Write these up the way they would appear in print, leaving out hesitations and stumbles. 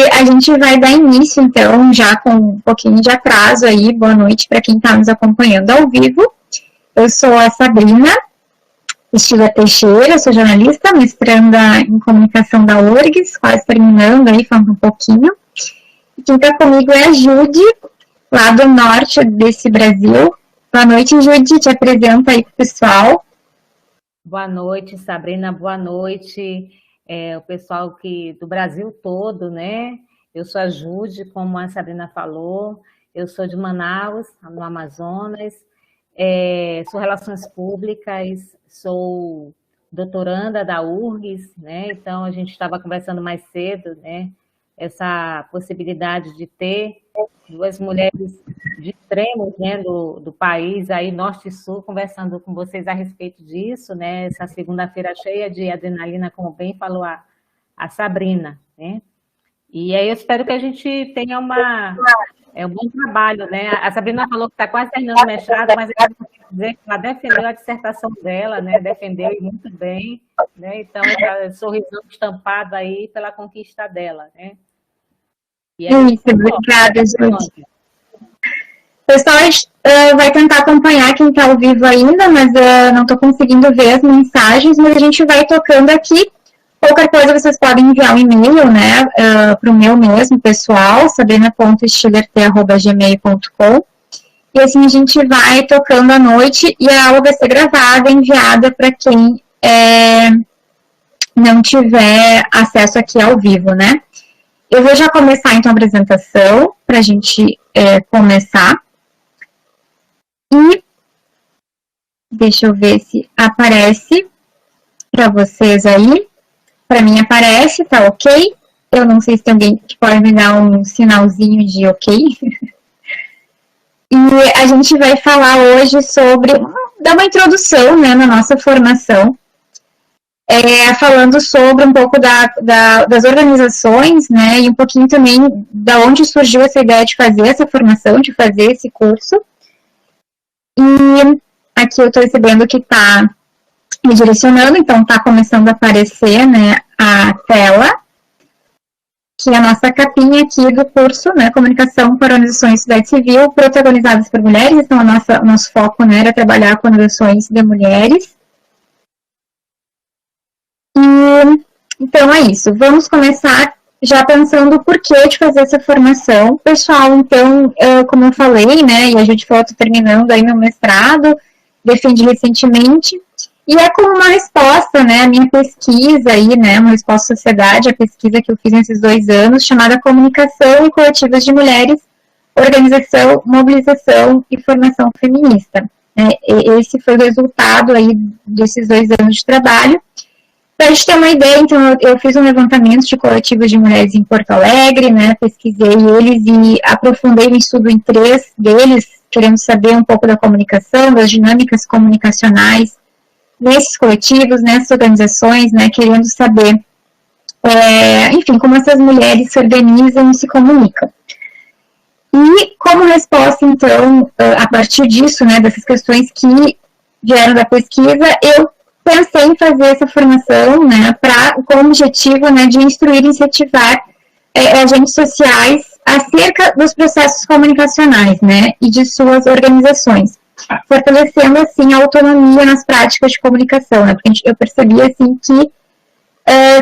a gente vai dar início, então, já com um pouquinho de atraso aí. Boa noite para quem está nos acompanhando ao vivo. Eu sou a Sabrina Stiller Teixeira, sou jornalista, mestranda em comunicação da URGS, quase terminando aí, falando um pouquinho. E quem está comigo é a Judy, lá do norte desse Brasil. Boa noite, Judy, te apresenta aí para o pessoal. Boa noite, Sabrina, boa noite, o pessoal do Brasil todo, né? Eu sou a Judy, como a Sabrina falou, eu sou de Manaus, no Amazonas, sou Relações Públicas, sou doutoranda da URGS, né? Então, a gente estava conversando mais cedo, né? Essa possibilidade de ter duas mulheres de extremos, né, do país, aí norte e sul, conversando com vocês a respeito disso, né, essa segunda-feira cheia de adrenalina, como bem falou a Sabrina, né, e aí eu espero que a gente tenha um bom trabalho, né, a Sabrina falou que está quase terminando o mestrado, mas eu quero dizer que ela defendeu a dissertação dela, né, defendeu muito bem, né, então, sorrisão estampado aí pela conquista dela, né. Isso, obrigada, Judy. O pessoal vai tentar acompanhar quem está ao vivo ainda, mas não estou conseguindo ver as mensagens, mas a gente vai tocando aqui. Qualquer coisa vocês podem enviar um e-mail, né, para o meu mesmo, pessoal, sabrina.stillert@gmail.com, e assim a gente vai tocando à noite e a aula vai ser gravada, enviada para quem não tiver acesso aqui ao vivo, né. Eu vou já começar, então, a apresentação, para a gente começar. E deixa eu ver se aparece para vocês aí. Para mim aparece, tá ok? Eu não sei se tem alguém que pode me dar um sinalzinho de ok. E a gente vai falar hoje sobre, dar uma introdução, né, na nossa formação, falando sobre um pouco das organizações, né, e um pouquinho também da onde surgiu essa ideia de fazer essa formação, de fazer esse curso. E aqui eu estou recebendo que está me direcionando, então está começando a aparecer, né, a tela, que é a nossa capinha aqui do curso, né, Comunicação para Organizações de Sociedade Civil, protagonizadas por mulheres. Então, o nosso foco, né, era trabalhar com organizações de mulheres. Então, é isso. Vamos começar já pensando o porquê de fazer essa formação. Pessoal, então, como eu falei, né, e a gente falou, estou terminando aí meu mestrado, defendi recentemente, e é como uma resposta, né, a minha pesquisa aí, né, uma resposta à sociedade, a pesquisa que eu fiz nesses 2 anos, chamada Comunicação e Coletivas de Mulheres, Organização, Mobilização e Formação Feminista. Esse foi o resultado aí desses 2 anos de trabalho. Para a gente ter uma ideia, então, eu fiz um levantamento de coletivos de mulheres em Porto Alegre, né, pesquisei eles e aprofundei o estudo em 3 deles, querendo saber um pouco da comunicação, das dinâmicas comunicacionais nesses coletivos, nessas organizações, né, querendo saber, enfim, como essas mulheres se organizam e se comunicam. E como resposta, então, a partir disso, né, dessas questões que vieram da pesquisa, eu pensei em fazer essa formação, né, com o objetivo, né, de instruir e incentivar agentes sociais acerca dos processos comunicacionais, né, e de suas organizações, fortalecendo, assim, a autonomia nas práticas de comunicação, né, porque eu percebi, assim, que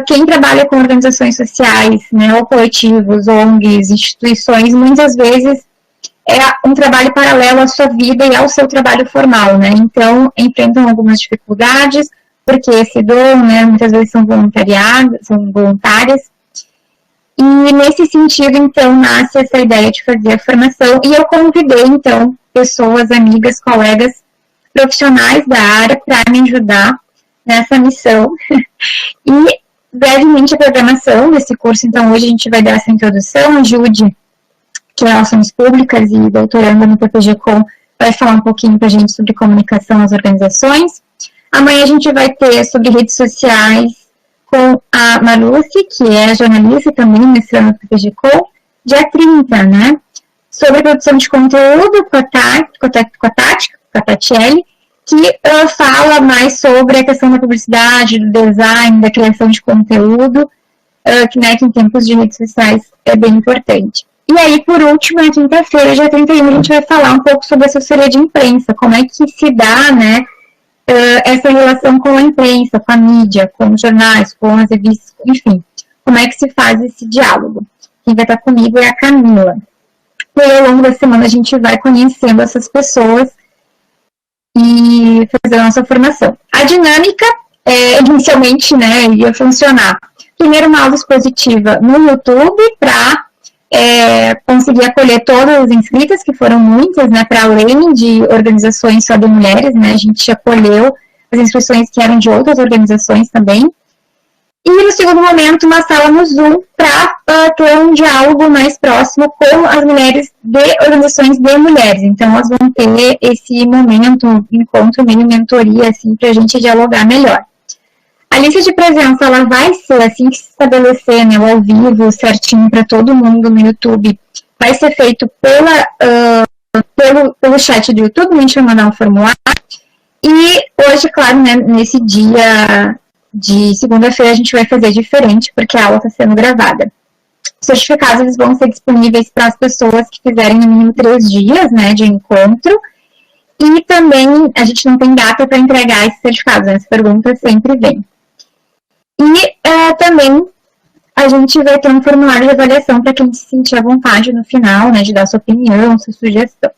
quem trabalha com organizações sociais, né, ou coletivos, ONGs, instituições, muitas vezes é um trabalho paralelo à sua vida e ao seu trabalho formal, né, então enfrentam algumas dificuldades, porque se doam, né, muitas vezes são voluntárias, e nesse sentido, então, nasce essa ideia de fazer a formação, e eu convidei, então, pessoas, amigas, colegas, profissionais da área para me ajudar nessa missão, e brevemente a programação desse curso, então hoje a gente vai dar essa introdução, a Judy, que é Relações Públicas e doutoranda no PPG-Com, vai falar um pouquinho para a gente sobre comunicação nas organizações. Amanhã a gente vai ter sobre redes sociais com a Marluce, que é jornalista também, mestrando no PPG-Com, dia 30, né? Sobre produção de conteúdo com a Tatiele, que fala mais sobre a questão da publicidade, do design, da criação de conteúdo, que em tempos de redes sociais é bem importante. E aí, por último, na quinta-feira, dia 31, a gente vai falar um pouco sobre assessoria de imprensa, como é que se dá, né, essa relação com a imprensa, com a mídia, com os jornais, com as revistas, enfim, como é que se faz esse diálogo. Quem vai estar comigo é a Camila. E ao longo da semana a gente vai conhecendo essas pessoas e fazer a nossa formação. A dinâmica, inicialmente, né, ia funcionar. Primeiro, uma aula expositiva no YouTube para conseguir acolher todas as inscritas, que foram muitas, né, para além de organizações só de mulheres, né, a gente acolheu as inscrições que eram de outras organizações também. E no segundo momento, uma sala no Zoom para ter um diálogo mais próximo com as mulheres de organizações de mulheres. Então, elas vão ter esse momento, encontro, meio mentoria, assim, para a gente dialogar melhor. A lista de presença, ela vai ser, assim que se estabelecer, né, ao vivo, certinho para todo mundo no YouTube, vai ser feito pelo chat do YouTube, a gente vai mandar um formulário. E hoje, claro, né, nesse dia de segunda-feira, a gente vai fazer diferente, porque a aula está sendo gravada. Os certificados, eles vão ser disponíveis para as pessoas que fizerem no mínimo 3 dias, né, de encontro. E também, a gente não tem data para entregar esses certificados, né, essa pergunta sempre vem. E também a gente vai ter um formulário de avaliação para quem se sentir à vontade no final, né, de dar sua opinião, sua sugestão.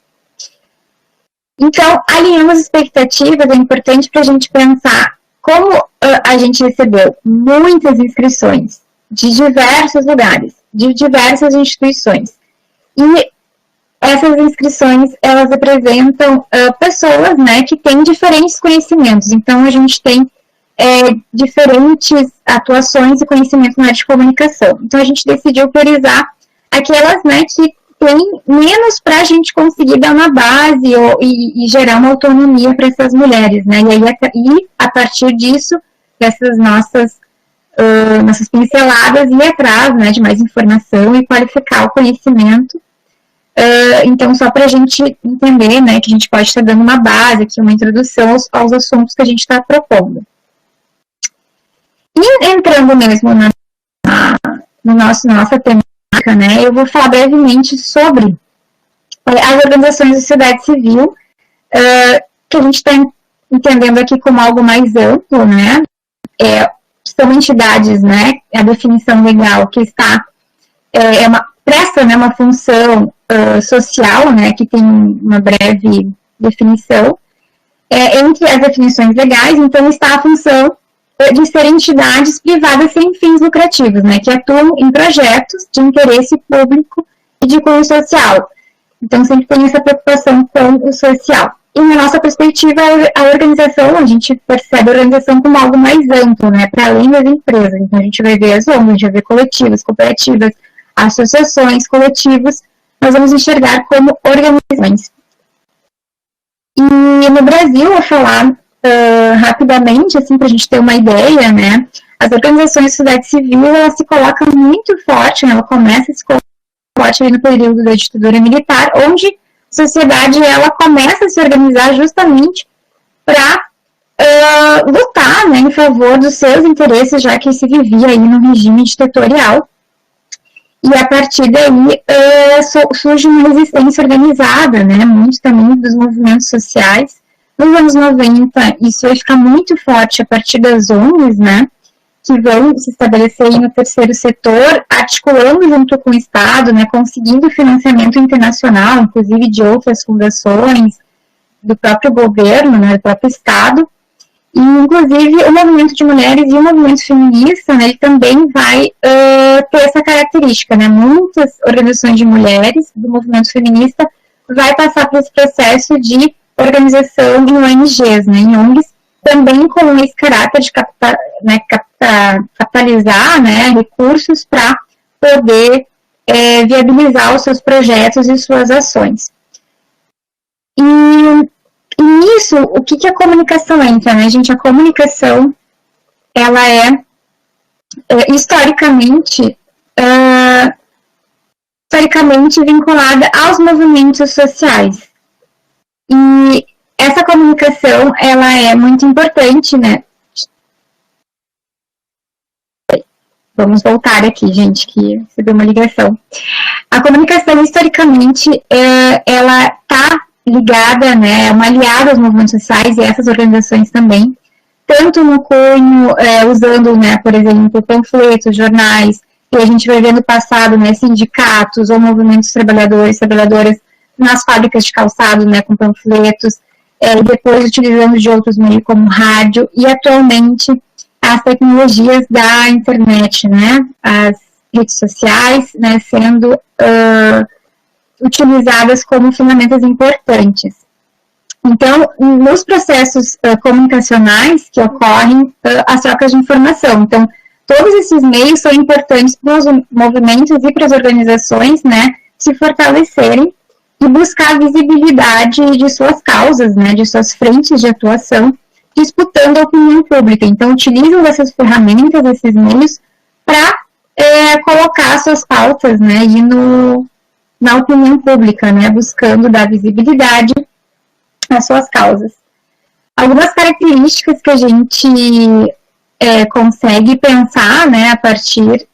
Então, alinhando as expectativas, é importante para a gente pensar como a gente recebeu muitas inscrições de diversos lugares, de diversas instituições. E essas inscrições, elas apresentam pessoas, né, que têm diferentes conhecimentos. Então, a gente tem diferentes atuações e conhecimentos na área de comunicação. Então, a gente decidiu priorizar aquelas, né, que tem menos para a gente conseguir dar uma base e gerar uma autonomia para essas mulheres, né? E a partir disso, dessas nossas pinceladas, ir atrás, né, de mais informação e qualificar o conhecimento. Então, só para a gente entender, né, que a gente pode estar dando uma base aqui, uma introdução aos assuntos que a gente está propondo. E entrando mesmo nossa temática, né, eu vou falar brevemente sobre as organizações da sociedade civil, que a gente está entendendo aqui como algo mais amplo, né, são entidades, né, a definição legal que está, presta, né, uma função social, né, que tem uma breve definição, entre as definições legais, então está a função de ser entidades privadas sem fins lucrativos, né, que atuam em projetos de interesse público e de cunho social. Então, sempre tem essa preocupação com o social. E na nossa perspectiva, a organização, a gente percebe a organização como algo mais amplo, né, para além das empresas. Então, a gente vai ver as ONGs, a gente vai ver coletivas, cooperativas, associações, coletivos, nós vamos enxergar como organizações. E no Brasil, eu vou falar rapidamente, assim, para a gente ter uma ideia, né, as organizações de sociedade civil, elas se colocam muito forte, né, ela começa a se colocar forte ali no período da ditadura militar, onde a sociedade, ela começa a se organizar justamente para lutar, né, em favor dos seus interesses, já que se vivia aí no regime ditatorial. E a partir daí surge uma resistência organizada, né, muito também dos movimentos sociais. Nos anos 90, isso vai ficar muito forte a partir das ONGs, né, que vão se estabelecer aí no terceiro setor, articulando junto com o Estado, né, conseguindo financiamento internacional, inclusive de outras fundações, do próprio governo, né, do próprio Estado. E, inclusive, o movimento de mulheres e o movimento feminista, né, ele também vai ter essa característica, né, muitas organizações de mulheres do movimento feminista vai passar por esse processo de organização em ONGs, né, em ONGs, também com esse caráter de capitalizar, né, recursos para poder viabilizar os seus projetos e suas ações. E nisso, o que a comunicação entra, né, gente? A comunicação, ela historicamente vinculada aos movimentos sociais. E essa comunicação, ela é muito importante, né? Vamos voltar aqui, gente, que recebeu uma ligação. A comunicação, historicamente, ela está ligada, né, é uma aliada aos movimentos sociais e a essas organizações também, tanto no cunho, usando, né, por exemplo, panfletos, jornais, e a gente vai ver no passado, né, sindicatos ou movimentos trabalhadores, trabalhadoras nas fábricas de calçado, né, com panfletos, depois utilizando de outros meios como rádio, e atualmente as tecnologias da internet, né, as redes sociais, né, sendo utilizadas como ferramentas importantes. Então, nos processos comunicacionais que ocorrem as trocas de informação. Então, todos esses meios são importantes para os movimentos e para as organizações, né, se fortalecerem e buscar a visibilidade de suas causas, né, de suas frentes de atuação, disputando a opinião pública. Então, utilizam essas ferramentas, esses meios, para colocar suas pautas, né, e na opinião pública, né, buscando dar visibilidade às suas causas. Algumas características que a gente consegue pensar, né, a partir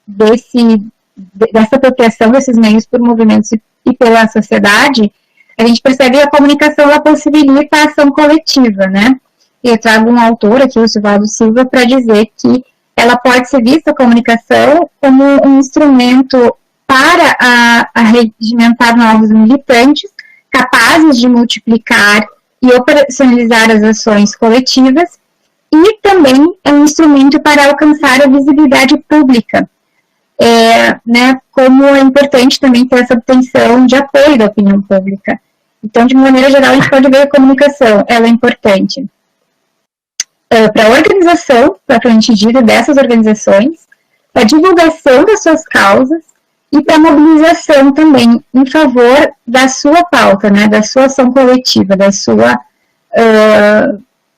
dessa apropriação desses meios por movimentos e pela sociedade, a gente percebe que a comunicação ela possibilita a ação coletiva, né? E eu trago um autor aqui, o Silvado Silva, para dizer que ela pode ser vista, a comunicação, como um instrumento para regimentar novos militantes, capazes de multiplicar e operacionalizar as ações coletivas, e também é um instrumento para alcançar a visibilidade pública, né, como é importante também ter essa obtenção de apoio da opinião pública. Então, de maneira geral, a gente pode ver a comunicação, ela é importante para a organização, propriamente dita, dessas organizações, para a divulgação das suas causas e para a mobilização também em favor da sua pauta, né, da sua ação coletiva, do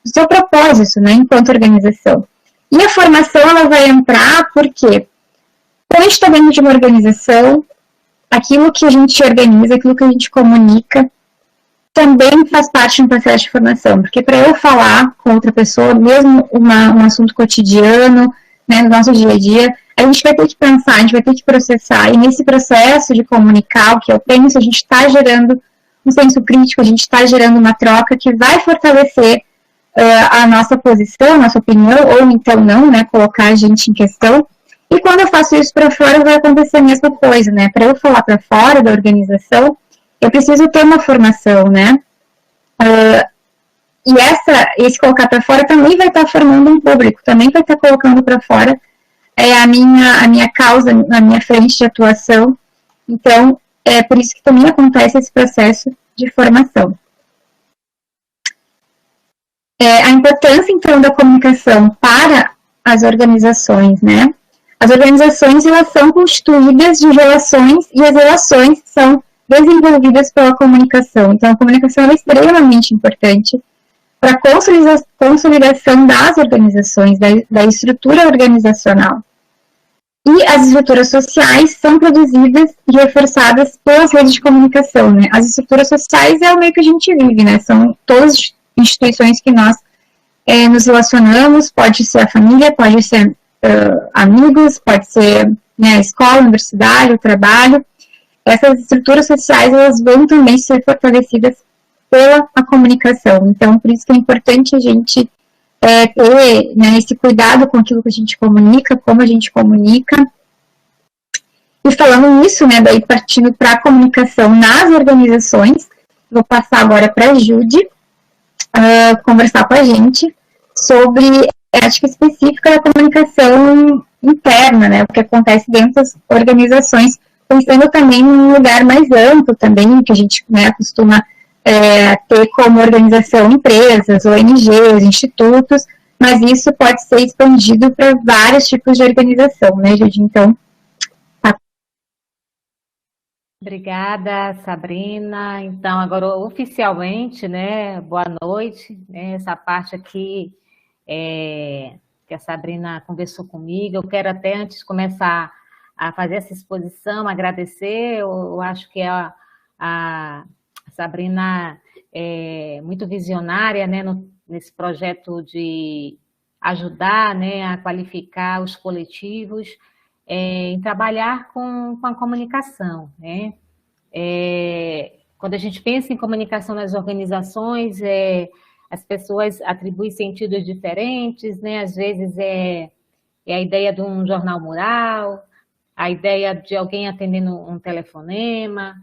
seu propósito, né, enquanto organização. E a formação, ela vai entrar porque, quando a gente está dentro de uma organização, aquilo que a gente organiza, aquilo que a gente comunica, também faz parte de um processo de formação, porque para eu falar com outra pessoa, mesmo um assunto cotidiano, né, no nosso dia a dia, a gente vai ter que pensar, a gente vai ter que processar, e nesse processo de comunicar o que eu penso, a gente está gerando um senso crítico, a gente está gerando uma troca que vai fortalecer a nossa posição, a nossa opinião, ou então não, né, colocar a gente em questão. E quando eu faço isso para fora, vai acontecer a mesma coisa, né, para eu falar para fora da organização, eu preciso ter uma formação, né? E esse colocar para fora também vai estar formando um público, também vai estar colocando para fora a minha causa, a minha frente de atuação. Então, é por isso que também acontece esse processo de formação. A importância, então, da comunicação para as organizações, né? As organizações, elas são constituídas de relações, e as relações são desenvolvidas pela comunicação. Então, a comunicação é extremamente importante para a consolidação das organizações, da estrutura organizacional. E as estruturas sociais são produzidas e reforçadas pelas redes de comunicação, né? As estruturas sociais é o meio que a gente vive, né? São todas as instituições que nós nos relacionamos, pode ser a família, pode ser amigos, pode ser, né, a escola, a universidade, o trabalho. Essas estruturas sociais, elas vão também ser fortalecidas pela comunicação. Então, por isso que é importante a gente ter, né, esse cuidado com aquilo que a gente comunica, como a gente comunica. E falando nisso, né, daí partindo para a comunicação nas organizações, vou passar agora para a Judy conversar com a gente sobre ética específica da comunicação interna, né, o que acontece dentro das organizações, pensando também num lugar mais amplo também, que a gente, né, costuma ter como organização empresas, ONGs, institutos, mas isso pode ser expandido para vários tipos de organização, né, Judy? Então, Obrigada, Sabrina. Então, agora oficialmente, né, boa noite, né, essa parte aqui que a Sabrina conversou comigo, eu quero até, antes de começar a fazer essa exposição, agradecer, eu acho que a Sabrina é muito visionária, né, nesse projeto de ajudar, né, a qualificar os coletivos, em trabalhar com a comunicação, né? Quando a gente pensa em comunicação nas organizações, as pessoas atribuem sentidos diferentes, né? Às vezes é a ideia de um jornal mural, a ideia de alguém atendendo um telefonema,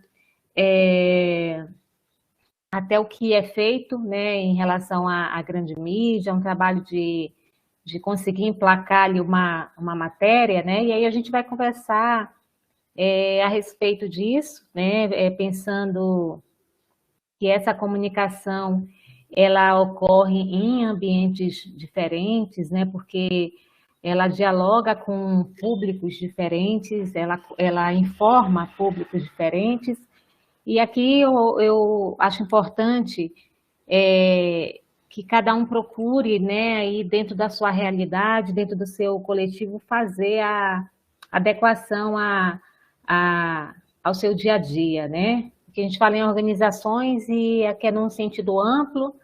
até o que é feito, né, em relação à grande mídia, um trabalho de conseguir emplacar ali uma matéria, né? E aí a gente vai conversar a respeito disso, né? Pensando que essa comunicação ela ocorre em ambientes diferentes, né? Porque ela dialoga com públicos diferentes, ela informa públicos diferentes. E aqui eu acho importante que cada um procure, né, aí dentro da sua realidade, dentro do seu coletivo, fazer a adequação ao seu dia a dia, né? Porque a gente fala em organizações e aqui é num sentido amplo,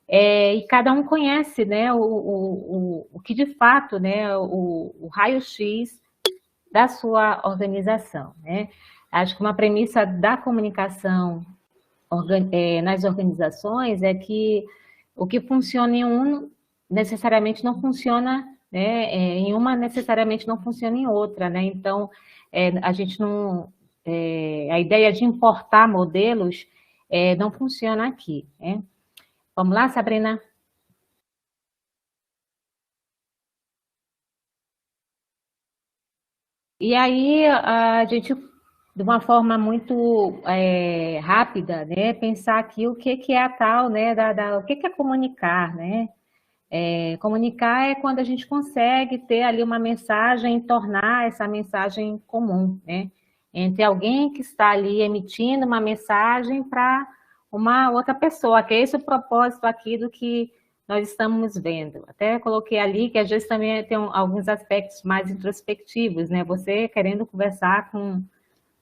e cada um conhece, né, o que de fato, né, o raio-x da sua organização, né? Acho que uma premissa da comunicação nas organizações é que o que funciona em um necessariamente não funciona, né, em uma necessariamente não funciona em outra, né? Então, a gente não, a ideia de importar modelos não funciona aqui, né? Vamos lá, Sabrina? E aí a gente, de uma forma muito rápida, né, pensar aqui o que é a tal, né, o que é comunicar, né? Comunicar é quando a gente consegue ter ali uma mensagem e tornar essa mensagem comum, né? Entre alguém que está ali emitindo uma mensagem para uma outra pessoa, que é esse o propósito aqui do que nós estamos vendo. Até coloquei ali que às vezes também tem alguns aspectos mais introspectivos, né? Você querendo conversar com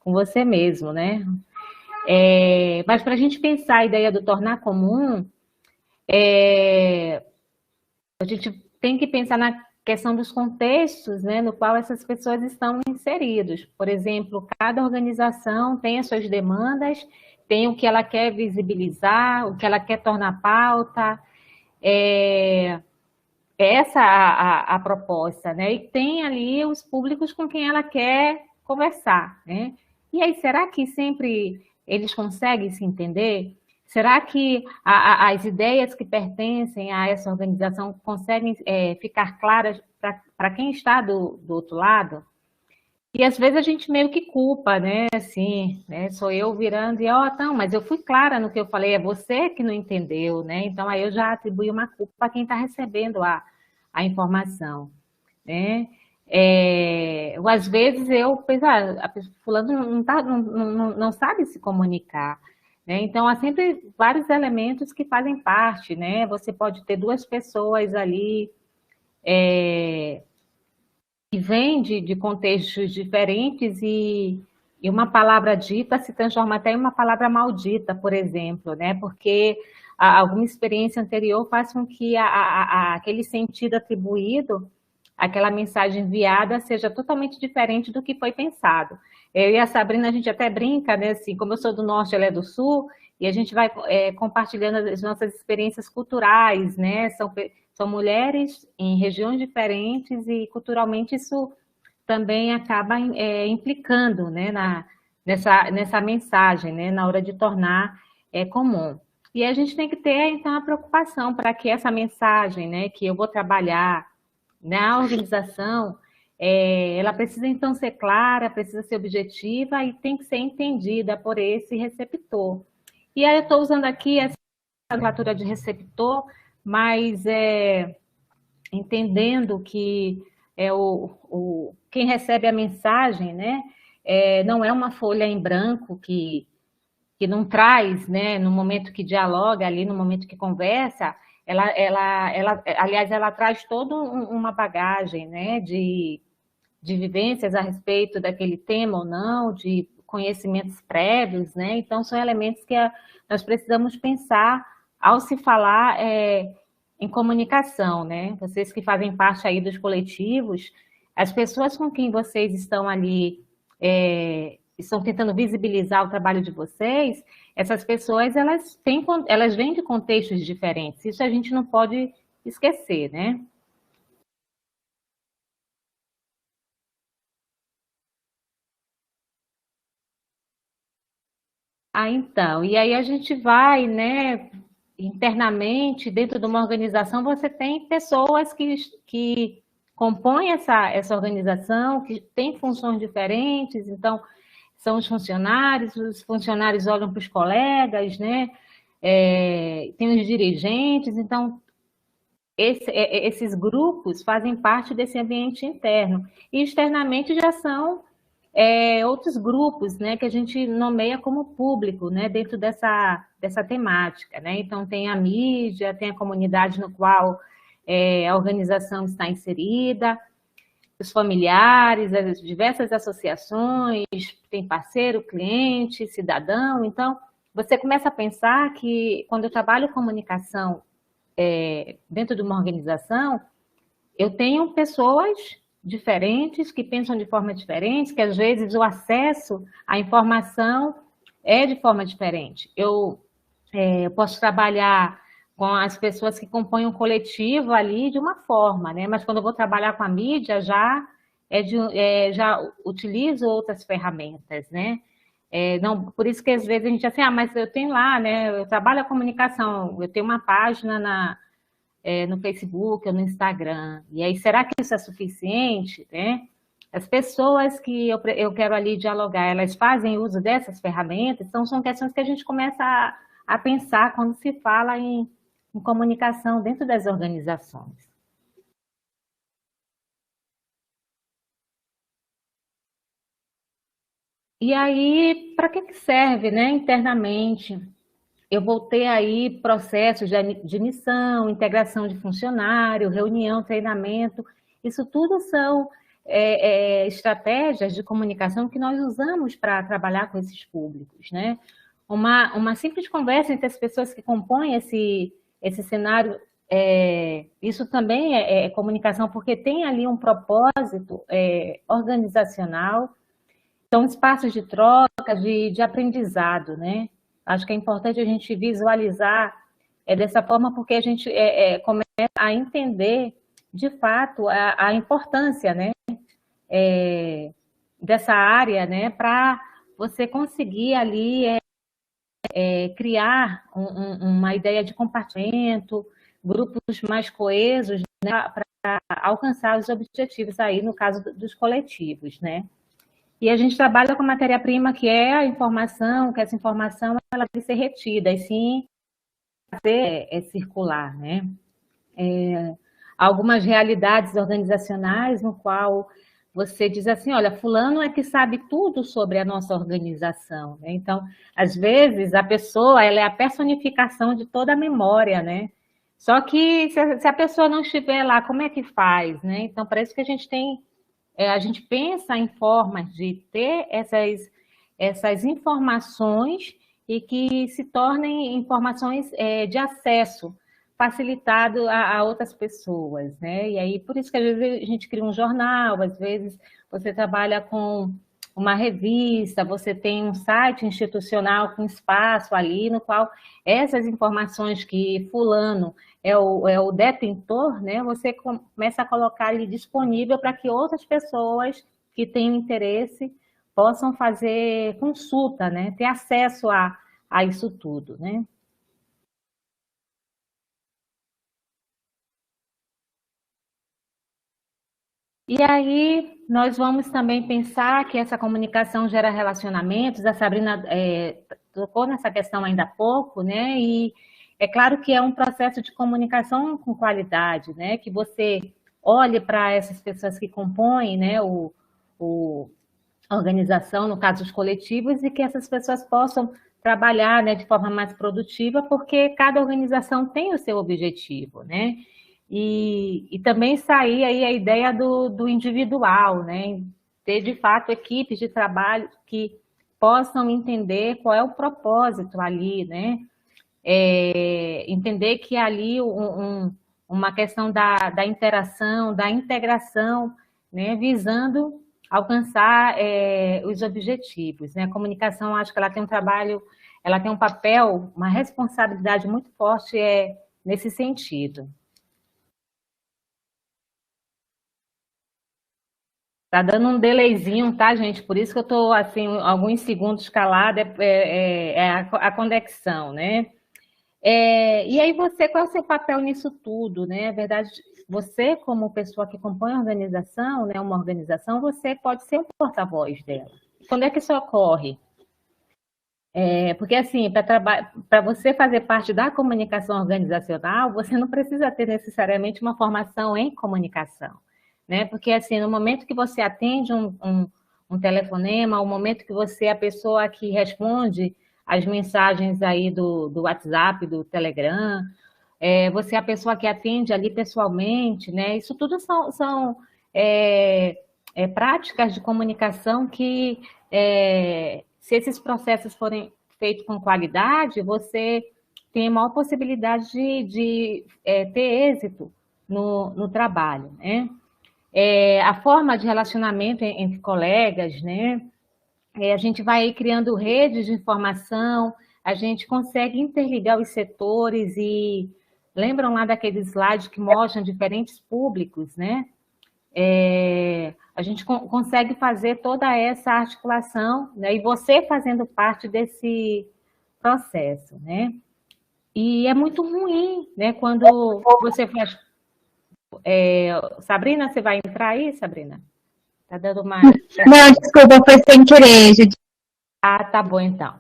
você mesmo, né? Mas para a gente pensar a ideia do tornar comum, a gente tem que pensar na questão dos contextos, né, no qual essas pessoas estão inseridas. Por exemplo, cada organização tem as suas demandas, tem o que ela quer visibilizar, o que ela quer tornar pauta. Essa a proposta, né? E tem ali os públicos com quem ela quer conversar, né? E aí, será que sempre eles conseguem se entender? Será que as ideias que pertencem a essa organização conseguem ficar claras para quem está do outro lado? E às vezes a gente meio que culpa, né? Assim, né? Sou eu virando e, não, mas eu fui clara no que eu falei, é você que não entendeu, né? Então aí eu já atribuí uma culpa para quem está recebendo a informação, né? Ou às vezes eu penso, a fulano não sabe se comunicar, né? Então há sempre vários elementos que fazem parte, né? Você pode ter duas pessoas ali que vêm de contextos diferentes e uma palavra dita se transforma até em uma palavra maldita, por exemplo, né? Porque alguma experiência anterior faz com que aquele sentido atribuído, aquela mensagem enviada, seja totalmente diferente do que foi pensado. Eu e a Sabrina, a gente até brinca, né? Assim, como eu sou do norte, ela é do sul, e a gente vai compartilhando as nossas experiências culturais, né? São mulheres em regiões diferentes e culturalmente isso também acaba implicando, né, nessa mensagem, né, na hora de tornar comum. E a gente tem que ter, então, a preocupação para que essa mensagem, né, que eu vou trabalhar na organização, ela precisa, então, ser clara, precisa ser objetiva e tem que ser entendida por esse receptor. E aí eu estou usando aqui essa nomenclatura de receptor, mas entendendo que quem recebe a mensagem, né, não é uma folha em branco que não traz, né, no momento que dialoga ali, no momento que conversa, aliás, ela traz toda uma bagagem, né, de vivências a respeito daquele tema ou não, de conhecimentos prévios, né? Então, são elementos que nós precisamos pensar ao se falar em comunicação, né? Vocês que fazem parte aí dos coletivos, as pessoas com quem vocês estão ali, estão tentando visibilizar o trabalho de vocês, essas pessoas, elas vêm de contextos diferentes. Isso a gente não pode esquecer, né? Ah, então, e aí a gente vai, né, internamente, dentro de uma organização, você tem pessoas que compõem essa organização, que têm funções diferentes, então, são os funcionários olham para os colegas, né, tem os dirigentes, então, esses grupos fazem parte desse ambiente interno, e externamente já são outros grupos, né, que a gente nomeia como público, né, dentro dessa temática, né? Então tem a mídia, tem a comunidade no qual a organização está inserida, os familiares, as diversas associações, tem parceiro, cliente, cidadão. Então você começa a pensar que quando eu trabalho comunicação dentro de uma organização, eu tenho pessoas diferentes, que pensam de forma diferente, que às vezes o acesso à informação é de forma diferente. Eu posso trabalhar com as pessoas que compõem um coletivo ali de uma forma, né? Mas quando eu vou trabalhar com a mídia, já utilizo outras ferramentas, né? Não, por isso que às vezes a gente diz assim, mas eu tenho lá, né? Eu trabalho a comunicação, eu tenho uma página no Facebook ou no Instagram. E aí, será que isso é suficiente, né? As pessoas que eu quero ali dialogar, elas fazem uso dessas ferramentas? Então, são questões que a gente começa a pensar quando se fala em comunicação dentro das organizações. E aí, para que serve, né, internamente? Eu vou ter aí processos de admissão, integração de funcionário, reunião, treinamento. Isso tudo são estratégias de comunicação que nós usamos para trabalhar com esses públicos, né? Uma simples conversa entre as pessoas que compõem esse cenário, isso também é comunicação, porque tem ali um propósito organizacional, são espaços de troca, de aprendizado, né? Acho que é importante a gente visualizar dessa forma, porque a gente começa a entender, de fato, a importância, né, dessa área, né, para você conseguir ali criar uma ideia de compartilhamento, grupos mais coesos, né, para alcançar os objetivos aí, no caso dos coletivos, né? E a gente trabalha com matéria-prima que é a informação, que essa informação ela deve ser retida, e sim fazer circular, né? Algumas realidades organizacionais no qual você diz assim, olha, fulano é que sabe tudo sobre a nossa organização, né? Então, às vezes, a pessoa ela é a personificação de toda a memória, né? Só que se a pessoa não estiver lá, como é que faz, né? Então, para isso que a gente tem a gente pensa em formas de ter essas informações e que se tornem informações de acesso facilitado a outras pessoas, né? E aí, por isso que às vezes a gente cria um jornal, às vezes você trabalha com uma revista, você tem um site institucional com espaço ali no qual essas informações que fulano é o detentor, né? Você começa a colocar ele disponível para que outras pessoas que tenham interesse possam fazer consulta, né? Ter acesso a isso tudo, né? E aí, nós vamos também pensar que essa comunicação gera relacionamentos. A Sabrina tocou nessa questão ainda há pouco, né? E é claro que é um processo de comunicação com qualidade, né? Que você olhe para essas pessoas que compõem, né? A organização, no caso os coletivos, e que essas pessoas possam trabalhar, né, de forma mais produtiva, porque cada organização tem o seu objetivo, né? E também sair aí a ideia do individual, né? Ter de fato equipes de trabalho que possam entender qual é o propósito ali, né? Entender que ali uma questão da interação, da integração, né, visando alcançar os objetivos, né? A comunicação, acho que ela tem um trabalho, ela tem um papel, uma responsabilidade muito forte nesse sentido. Tá dando um delayzinho, tá, gente? Por isso que eu tô, assim, alguns segundos calada, a conexão, né? E aí você, qual é o seu papel nisso tudo, né? Na verdade, você, como pessoa que compõe a organização, né, uma organização, você pode ser o porta-voz dela. Quando é que isso ocorre? Porque, assim, para você fazer parte da comunicação organizacional, você não precisa ter necessariamente uma formação em comunicação, né? Porque, assim, no momento que você atende um telefonema, o momento que você é a pessoa que responde as mensagens aí do WhatsApp, do Telegram, você é a pessoa que atende ali pessoalmente, né? Isso tudo são práticas de comunicação que se esses processos forem feitos com qualidade, você tem a maior possibilidade de ter êxito no trabalho, né? A forma de relacionamento entre colegas, né? A gente vai criando redes de informação, a gente consegue interligar os setores e lembram lá daquele slide que mostram diferentes públicos, né? A gente consegue fazer toda essa articulação, né? E você fazendo parte desse processo, né? E é muito ruim, né? Quando você faz... Sabrina, você vai entrar aí, Sabrina? Tá dando uma... Não, desculpa, foi sem querer, Judite. Ah, tá bom, então.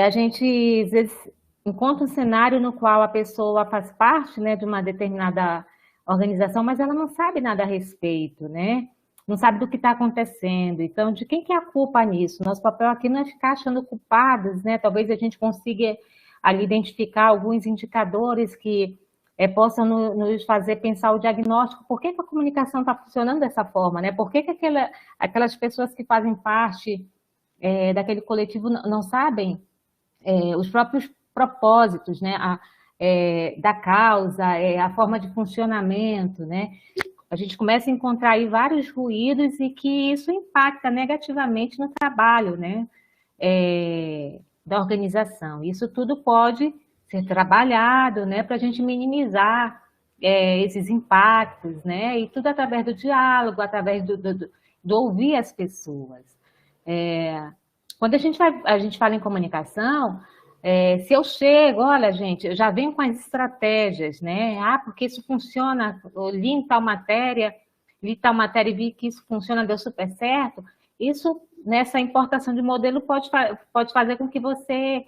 A gente, às vezes, encontra um cenário no qual a pessoa faz parte, né, de uma determinada organização, mas ela não sabe nada a respeito, né? Não sabe do que está acontecendo. Então, de quem que é a culpa nisso? Nosso papel aqui não é ficar achando culpados, né? Talvez a gente consiga ali identificar alguns indicadores que possam nos fazer pensar o diagnóstico. Por que a comunicação está funcionando dessa forma, né? Por que aquelas pessoas que fazem parte daquele coletivo não sabem os próprios propósitos, né? Da causa, a forma de funcionamento, né? A gente começa a encontrar aí vários ruídos e que isso impacta negativamente no trabalho, né? Da organização. Isso tudo pode ser trabalhado, né? Para a gente minimizar esses impactos, né? E tudo através do diálogo, através do ouvir as pessoas. Quando a gente fala em comunicação, se eu chego, olha, gente, eu já venho com as estratégias, né? Porque isso funciona, eu li tal matéria e vi que isso funciona, deu super certo. Isso, nessa importação de modelo, pode fazer com que você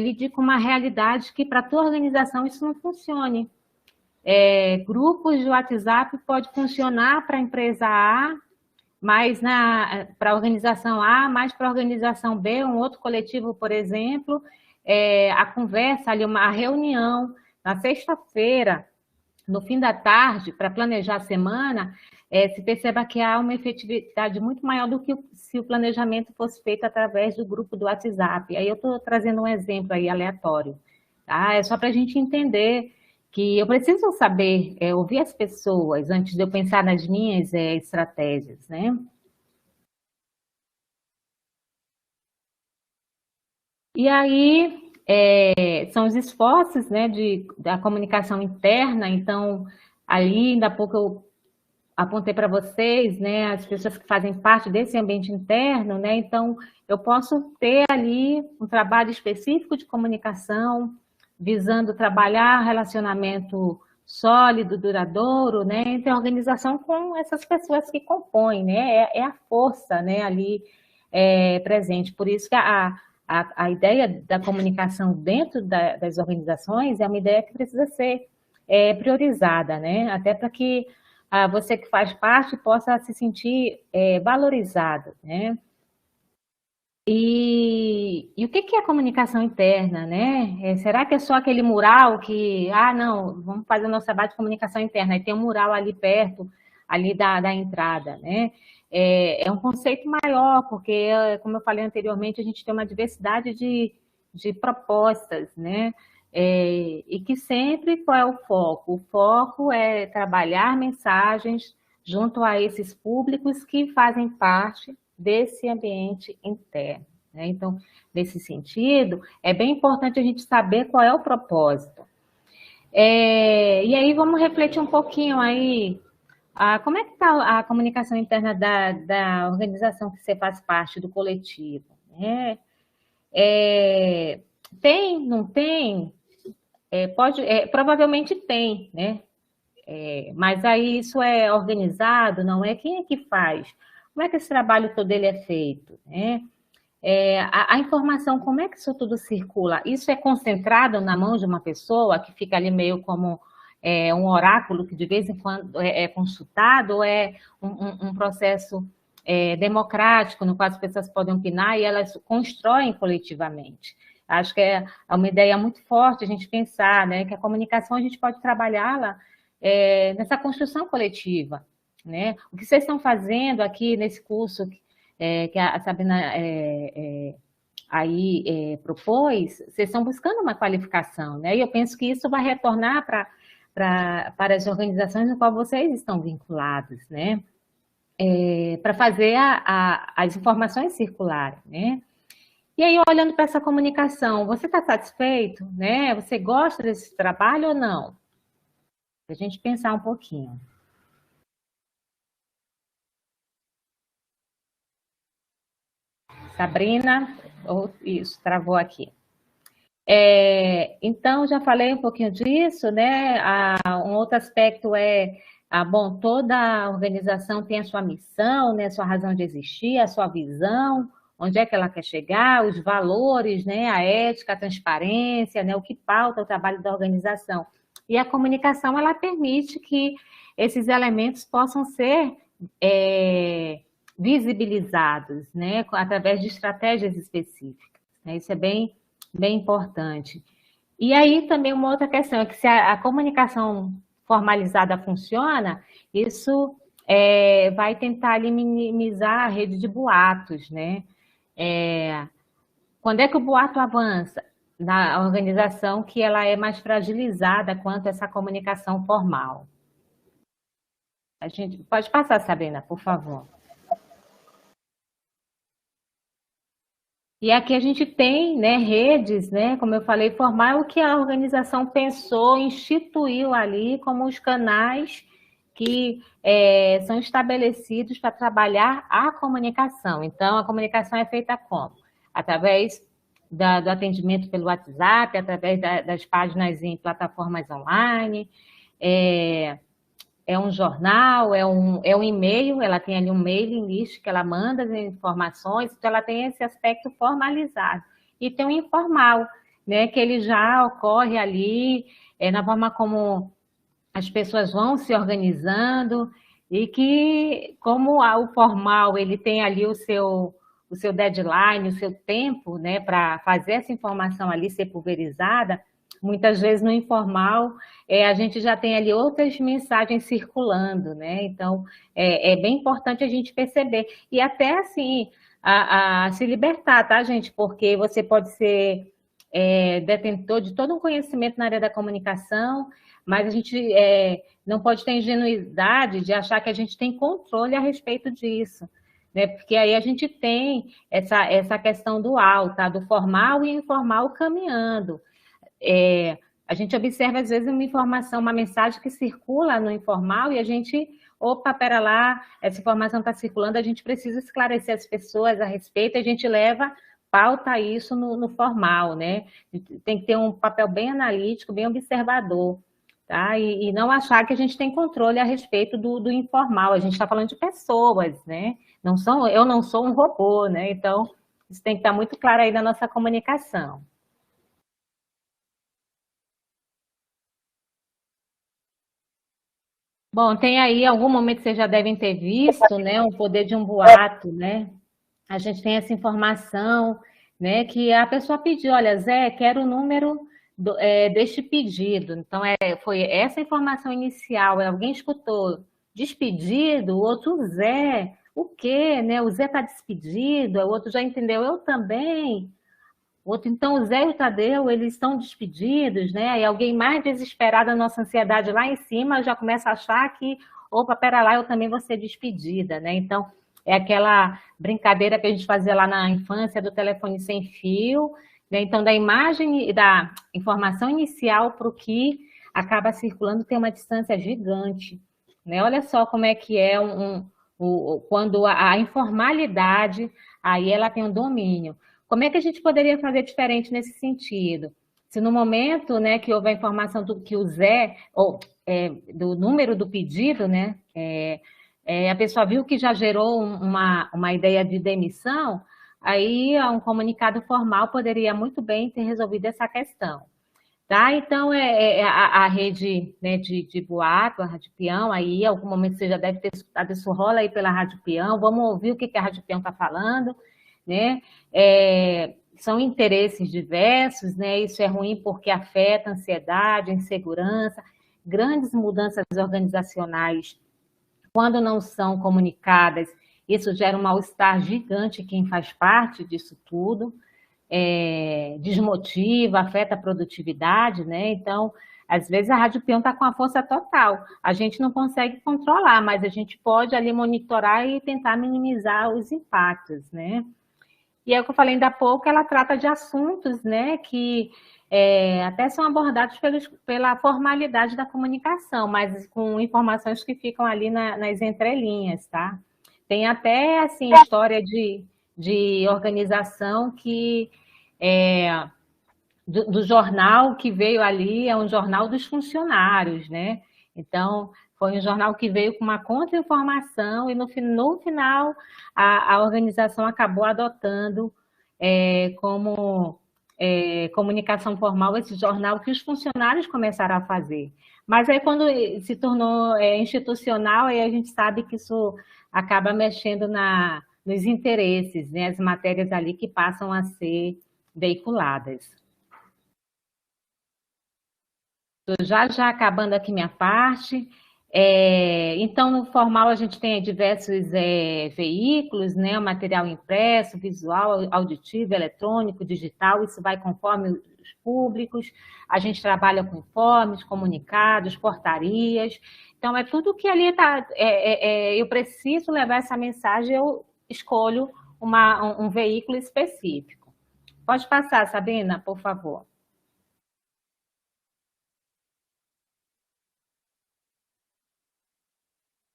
lide com uma realidade que, para a tua organização, isso não funcione. Grupos de WhatsApp pode funcionar para a empresa A, mas para a organização A, mais para a organização B, um outro coletivo, por exemplo, a conversa ali, uma reunião na sexta-feira, no fim da tarde, para planejar a semana, se perceba que há uma efetividade muito maior do que se o planejamento fosse feito através do grupo do WhatsApp. Aí eu estou trazendo um exemplo aí aleatório, tá? É só para a gente entender que eu preciso saber, ouvir as pessoas antes de eu pensar nas minhas estratégias, né? E aí, são os esforços, né, da comunicação interna. Então, ali, ainda há pouco eu apontei para vocês, né, as pessoas que fazem parte desse ambiente interno, né? Então, eu posso ter ali um trabalho específico de comunicação, visando trabalhar relacionamento sólido, duradouro, né, entre a organização com essas pessoas que compõem, né, a força, né, ali presente. Por isso que a ideia da comunicação dentro das organizações é uma ideia que precisa ser priorizada, né, até para que você que faz parte possa se sentir valorizado, né. E o que é a comunicação interna, né? Será que é só aquele mural que, não, vamos fazer o nosso trabalho de comunicação interna, e tem um mural ali perto, ali da entrada, né? É um conceito maior, porque, como eu falei anteriormente, a gente tem uma diversidade de propostas, né? E que sempre qual é o foco? O foco é trabalhar mensagens junto a esses públicos que fazem parte desse ambiente interno, né? Então, nesse sentido, é bem importante a gente saber qual é o propósito. E aí vamos refletir um pouquinho aí, como é que está a comunicação interna da organização que você faz parte, do coletivo, né? Tem, não tem? Provavelmente tem, né? Mas aí isso é organizado, não é? Quem é que faz? Como é que esse trabalho todo ele é feito, né? A informação, como é que isso tudo circula? Isso é concentrado na mão de uma pessoa que fica ali meio como um oráculo que de vez em quando é consultado, ou é um processo democrático, no qual as pessoas podem opinar e elas constroem coletivamente? Acho que é uma ideia muito forte a gente pensar, né, que a comunicação a gente pode trabalhá-la nessa construção coletiva, né? O que vocês estão fazendo aqui nesse curso que a Sabrina propôs, vocês estão buscando uma qualificação, né? E eu penso que isso vai retornar para as organizações no qual vocês estão vinculados, né? Para fazer as informações circularem, né? E aí, olhando para essa comunicação, você está satisfeito, né? Você gosta desse trabalho ou não? Para a gente pensar um pouquinho. Sabrina, isso, travou aqui. Então, já falei um pouquinho disso, né? Um outro aspecto bom, toda organização tem a sua missão, né? A sua razão de existir, a sua visão, onde é que ela quer chegar, os valores, né? A ética, a transparência, né? O que pauta o trabalho da organização. E a comunicação, ela permite que esses elementos possam ser visibilizados, né? Através de estratégias específicas, né? Isso é bem importante. E aí também uma outra questão é que se a comunicação formalizada funciona, isso vai tentar ali minimizar a rede de boatos, né? Quando é que o boato avança? Na organização que ela é mais fragilizada quanto a essa comunicação formal. A gente pode passar, Sabrina, por favor. E aqui a gente tem, né, redes, né, como eu falei, formar o que a organização pensou, instituiu ali como os canais que são estabelecidos para trabalhar a comunicação. Então, a comunicação é feita como? Através do atendimento pelo WhatsApp, através das páginas em plataformas online, um jornal, um e-mail, ela tem ali um mailing list que ela manda as informações, então ela tem esse aspecto formalizado. E tem o informal, né, que ele já ocorre ali, na forma como as pessoas vão se organizando, e que, como o formal, ele tem ali o seu deadline, o seu tempo, né, para fazer essa informação ali ser pulverizada, muitas vezes no informal a gente já tem ali outras mensagens circulando, né? Então é bem importante a gente perceber. E até assim, a se libertar, tá, gente? Porque você pode ser detentor de todo um conhecimento na área da comunicação, mas a gente não pode ter ingenuidade de achar que a gente tem controle a respeito disso, né? Porque aí a gente tem essa questão dual, tá? Do formal e informal caminhando. A gente observa, às vezes, uma informação, uma mensagem que circula no informal e a gente, opa, pera lá, essa informação está circulando, a gente precisa esclarecer as pessoas a respeito, a gente pauta isso no formal, né? Tem que ter um papel bem analítico, bem observador, tá? E não achar que a gente tem controle a respeito do informal, a gente está falando de pessoas, né? Eu não sou um robô, né? Então, isso tem que estar muito claro aí na nossa comunicação. Bom, tem aí algum momento que vocês já devem ter visto, né, o poder de um boato, né? A gente tem essa informação, né, que a pessoa pediu, olha, Zé, quero o número deste pedido. Então, foi essa informação inicial, alguém escutou despedido, o outro Zé, o quê, né? O Zé está despedido, o outro já entendeu, eu também. Outro, então, o Zé e o Tadeu, eles estão despedidos, né? E alguém mais desesperado, a nossa ansiedade lá em cima, já começa a achar que, opa, pera lá, eu também vou ser despedida, né? Então, é aquela brincadeira que a gente fazia lá na infância do telefone sem fio, né? Então, da imagem e da informação inicial para o que acaba circulando tem uma distância gigante, né? Olha só como é que é quando a informalidade, aí ela tem um domínio. Como é que a gente poderia fazer diferente nesse sentido? Se no momento, né, que houve a informação do que o Zé, ou do número do pedido, né, a pessoa viu que já gerou uma ideia de demissão, aí um comunicado formal poderia muito bem ter resolvido essa questão. Tá? Então, a rede, né, de boato, a Rádio Peão, aí, em algum momento você já deve ter escutado isso, rola aí pela Rádio Peão, vamos ouvir o que a Rádio Peão está falando, né? São interesses diversos, né? Isso é ruim porque afeta a ansiedade, a insegurança, grandes mudanças organizacionais, quando não são comunicadas, isso gera um mal-estar gigante em quem faz parte disso tudo, desmotiva, afeta a produtividade, né? Então, às vezes a Rádio Peão está com a força total. A gente não consegue controlar, mas a gente pode ali monitorar e tentar minimizar os impactos, né? E é o que eu falei ainda há pouco, ela trata de assuntos, né, que até são abordados pela formalidade da comunicação, mas com informações que ficam ali nas entrelinhas, tá? Tem até, assim, história de organização que do jornal que veio ali, é um jornal dos funcionários, né? Então, foi um jornal que veio com uma contra-informação e no final a organização acabou adotando como comunicação formal esse jornal que os funcionários começaram a fazer. Mas aí quando se tornou institucional, aí a gente sabe que isso acaba mexendo nos interesses, né? As matérias ali que passam a ser veiculadas. Estou já acabando aqui minha parte. Então, no formal, a gente tem diversos veículos, né? O material impresso, visual, auditivo, eletrônico, digital, isso vai conforme os públicos. A gente trabalha com informes, comunicados, portarias. Então, é tudo que ali está. Eu preciso levar essa mensagem, eu escolho um veículo específico. Pode passar, Sabrina, por favor.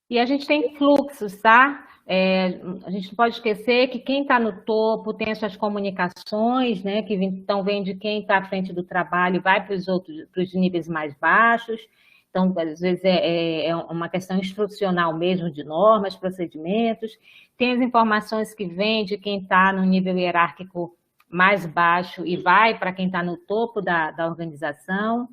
E a gente tem fluxos, tá? A gente não pode esquecer que quem está no topo tem as suas comunicações, né? Que então vem de quem está à frente do trabalho e vai para os níveis mais baixos. Então, às vezes é uma questão instrucional mesmo de normas, procedimentos. Tem as informações que vêm de quem está no nível hierárquico mais baixo e vai para quem está no topo da organização.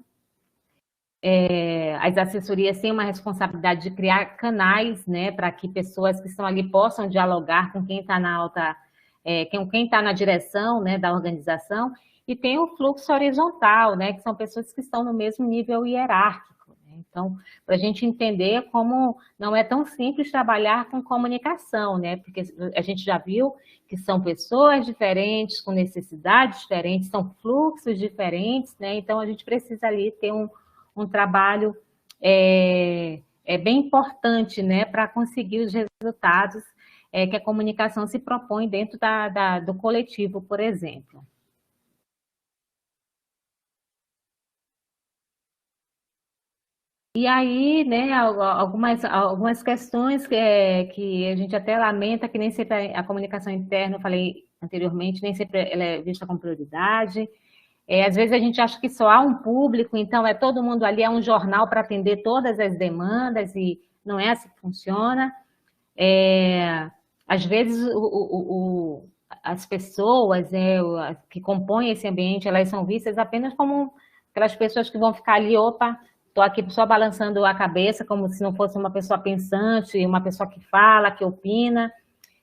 As assessorias têm uma responsabilidade de criar canais, né, para que pessoas que estão ali possam dialogar com quem está na alta, quem está na direção, né, da organização, e tem o fluxo horizontal, né, que são pessoas que estão no mesmo nível hierárquico. Né? Então, para a gente entender como não é tão simples trabalhar com comunicação, né, porque a gente já viu que são pessoas diferentes, com necessidades diferentes, são fluxos diferentes, né, então a gente precisa ali ter um trabalho bem importante, né, para conseguir os resultados que a comunicação se propõe dentro do coletivo, por exemplo. E aí, né, algumas questões que a gente até lamenta que nem sempre a comunicação interna, eu falei anteriormente, nem sempre ela é vista com prioridade. Às vezes a gente acha que só há um público, então todo mundo ali é um jornal para atender todas as demandas e não é assim que funciona. Às vezes as pessoas que compõem esse ambiente, elas são vistas apenas como aquelas pessoas que vão ficar ali, opa, estou aqui só balançando a cabeça, como se não fosse uma pessoa pensante, uma pessoa que fala, que opina.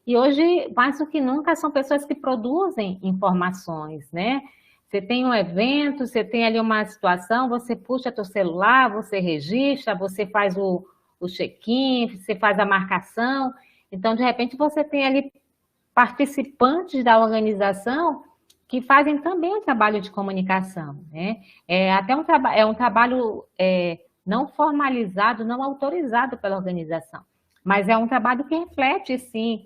E hoje, mais do que nunca, são pessoas que produzem informações, né? Você tem um evento, você tem ali uma situação, você puxa teu celular, você registra, você faz o check-in, você faz a marcação. Então, de repente, você tem ali participantes da organização que fazem também um trabalho de comunicação, né? É um trabalho não formalizado, não autorizado pela organização, mas é um trabalho que reflete, sim,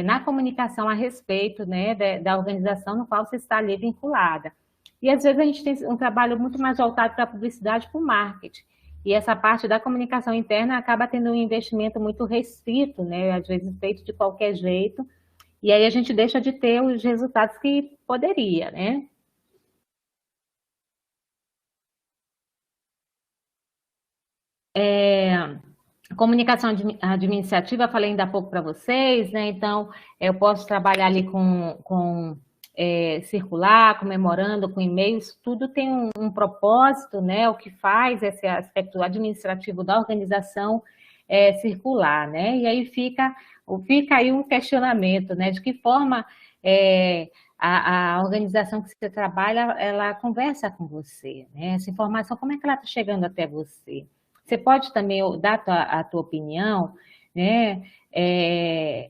na comunicação a respeito, né, da organização no qual você está ali vinculada. E às vezes a gente tem um trabalho muito mais voltado para a publicidade e para o marketing. E essa parte da comunicação interna acaba tendo um investimento muito restrito, né, às vezes feito de qualquer jeito, e aí a gente deixa de ter os resultados que poderia, né? A comunicação administrativa, falei ainda há pouco para vocês, né? Então, eu posso trabalhar ali com circular, com memorando, com e-mails, tudo tem um propósito, né? O que faz esse aspecto administrativo da organização circular, né? E aí fica aí um questionamento, né? De que forma a organização que você trabalha, ela conversa com você, né? Essa informação, como é que ela está chegando até você? Você pode também dar a tua opinião, né?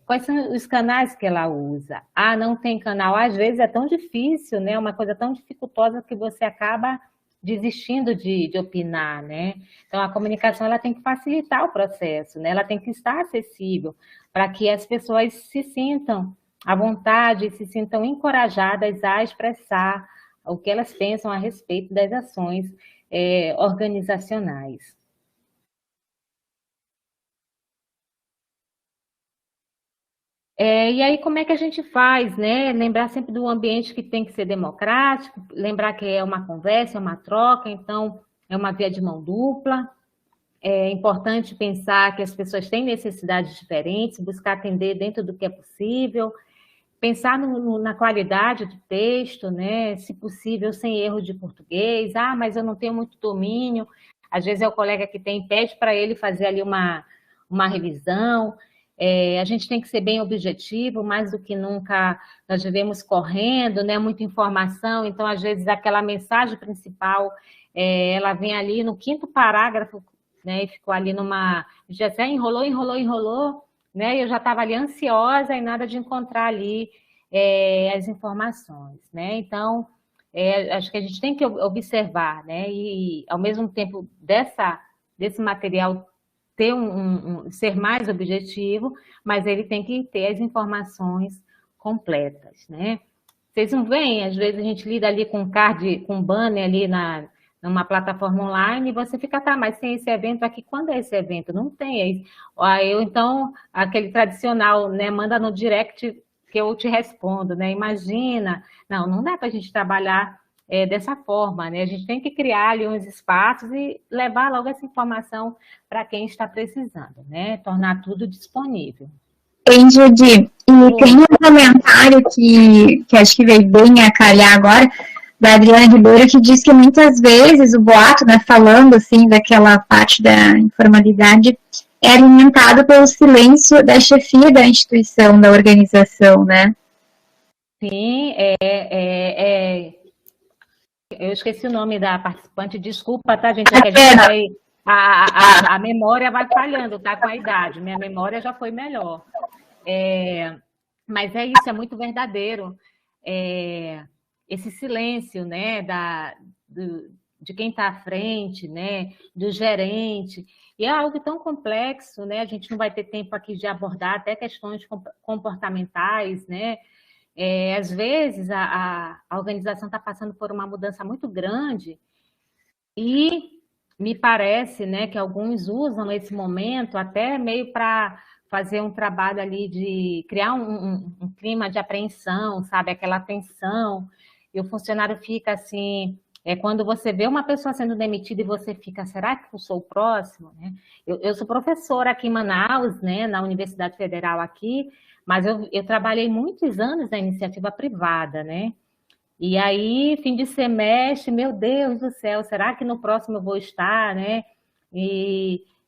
Quais são os canais que ela usa? Ah, não tem canal. Às vezes é tão difícil, né? Uma coisa tão dificultosa que você acaba desistindo de opinar, né? Então, a comunicação ela tem que facilitar o processo, né? Ela tem que estar acessível para que as pessoas se sintam à vontade, se sintam encorajadas a expressar o que elas pensam a respeito das ações organizacionais. E aí, como é que a gente faz, né? Lembrar sempre do ambiente que tem que ser democrático, lembrar que é uma conversa, é uma troca, então é uma via de mão dupla. É importante pensar que as pessoas têm necessidades diferentes, buscar atender dentro do que é possível, pensar na qualidade do texto, né? Se possível, sem erro de português. Ah, mas eu não tenho muito domínio. Às vezes é o colega que tem, pede para ele fazer ali uma revisão. A gente tem que ser bem objetivo, mais do que nunca nós vivemos correndo, né? Muita informação, então às vezes aquela mensagem principal, ela vem ali no quinto parágrafo, né? E ficou ali já enrolou, né? Eu já estava ali ansiosa e nada de encontrar ali as informações, né? Então, acho que a gente tem que observar, né? E ao mesmo tempo desse material ser mais objetivo, mas ele tem que ter as informações completas, né? Vocês não veem, às vezes a gente lida ali com card, com banner ali numa plataforma online, e você fica, tá, mas tem esse evento aqui, quando é esse evento? Não tem. Eu, então, aquele tradicional, né, manda no direct que eu te respondo, né? Imagina. Não dá para a gente trabalhar dessa forma, né? A gente tem que criar ali uns espaços e levar logo essa informação para quem está precisando, né? Tornar tudo disponível. Tem, Judy, e tem um comentário que acho que veio bem a calhar agora, da Adriana Ribeiro, que diz que muitas vezes o boato, né, falando assim daquela parte da informalidade, é alimentado pelo silêncio da chefia da instituição, da organização, né? Sim, eu esqueci o nome da participante, desculpa, tá, gente? É que a gente vai, a memória vai falhando, tá? Com a idade, minha memória já foi melhor. Mas é isso, é muito verdadeiro. Esse silêncio, né, de quem está à frente, né, do gerente, e é algo tão complexo, né? A gente não vai ter tempo aqui de abordar até questões comportamentais, né? Às vezes a organização está passando por uma mudança muito grande e me parece, né, que alguns usam esse momento até meio para fazer um trabalho ali de criar um clima de apreensão, sabe? Aquela tensão, e o funcionário fica assim, quando você vê uma pessoa sendo demitida e você fica, será que eu sou o próximo? Né? Eu sou professora aqui em Manaus, né, na Universidade Federal aqui, mas eu trabalhei muitos anos na iniciativa privada, né? E aí, fim de semestre, meu Deus do céu, será que no próximo eu vou estar, né?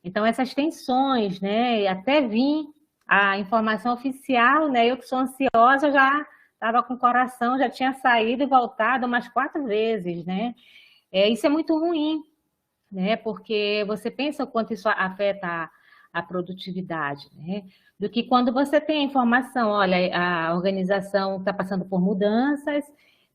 Então, essas tensões, né? E até vir a informação oficial, né? Eu que sou ansiosa, já estava com o coração, já tinha saído e voltado umas 4 vezes, né? Isso é muito ruim, né? Porque você pensa o quanto isso afeta a produtividade, né? Do que quando você tem a informação, olha, a organização está passando por mudanças,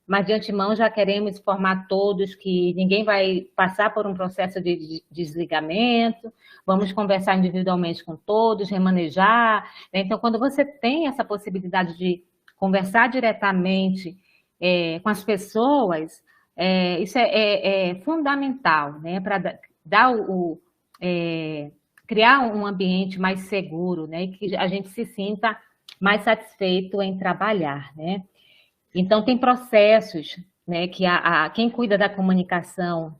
mas de antemão já queremos informar todos que ninguém vai passar por um processo de desligamento, vamos conversar individualmente com todos, remanejar, né? Então, quando você tem essa possibilidade de conversar diretamente com as pessoas, isso é fundamental, né? Para dar criar um ambiente mais seguro, né? E que a gente se sinta mais satisfeito em trabalhar, né? Então, tem processos, né, que quem cuida da comunicação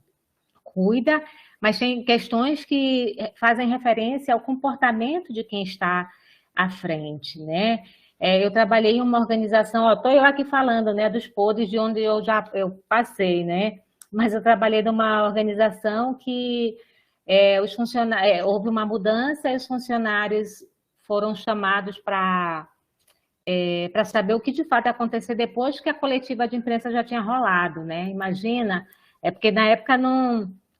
cuida, mas tem questões que fazem referência ao comportamento de quem está à frente, né? Eu trabalhei em uma organização, estou eu aqui falando, né, dos podres de onde eu passei, né? Mas eu trabalhei numa organização que os funcionários, houve uma mudança e os funcionários foram chamados para saber o que de fato ia acontecer depois que a coletiva de imprensa já tinha rolado, né? Imagina, porque na época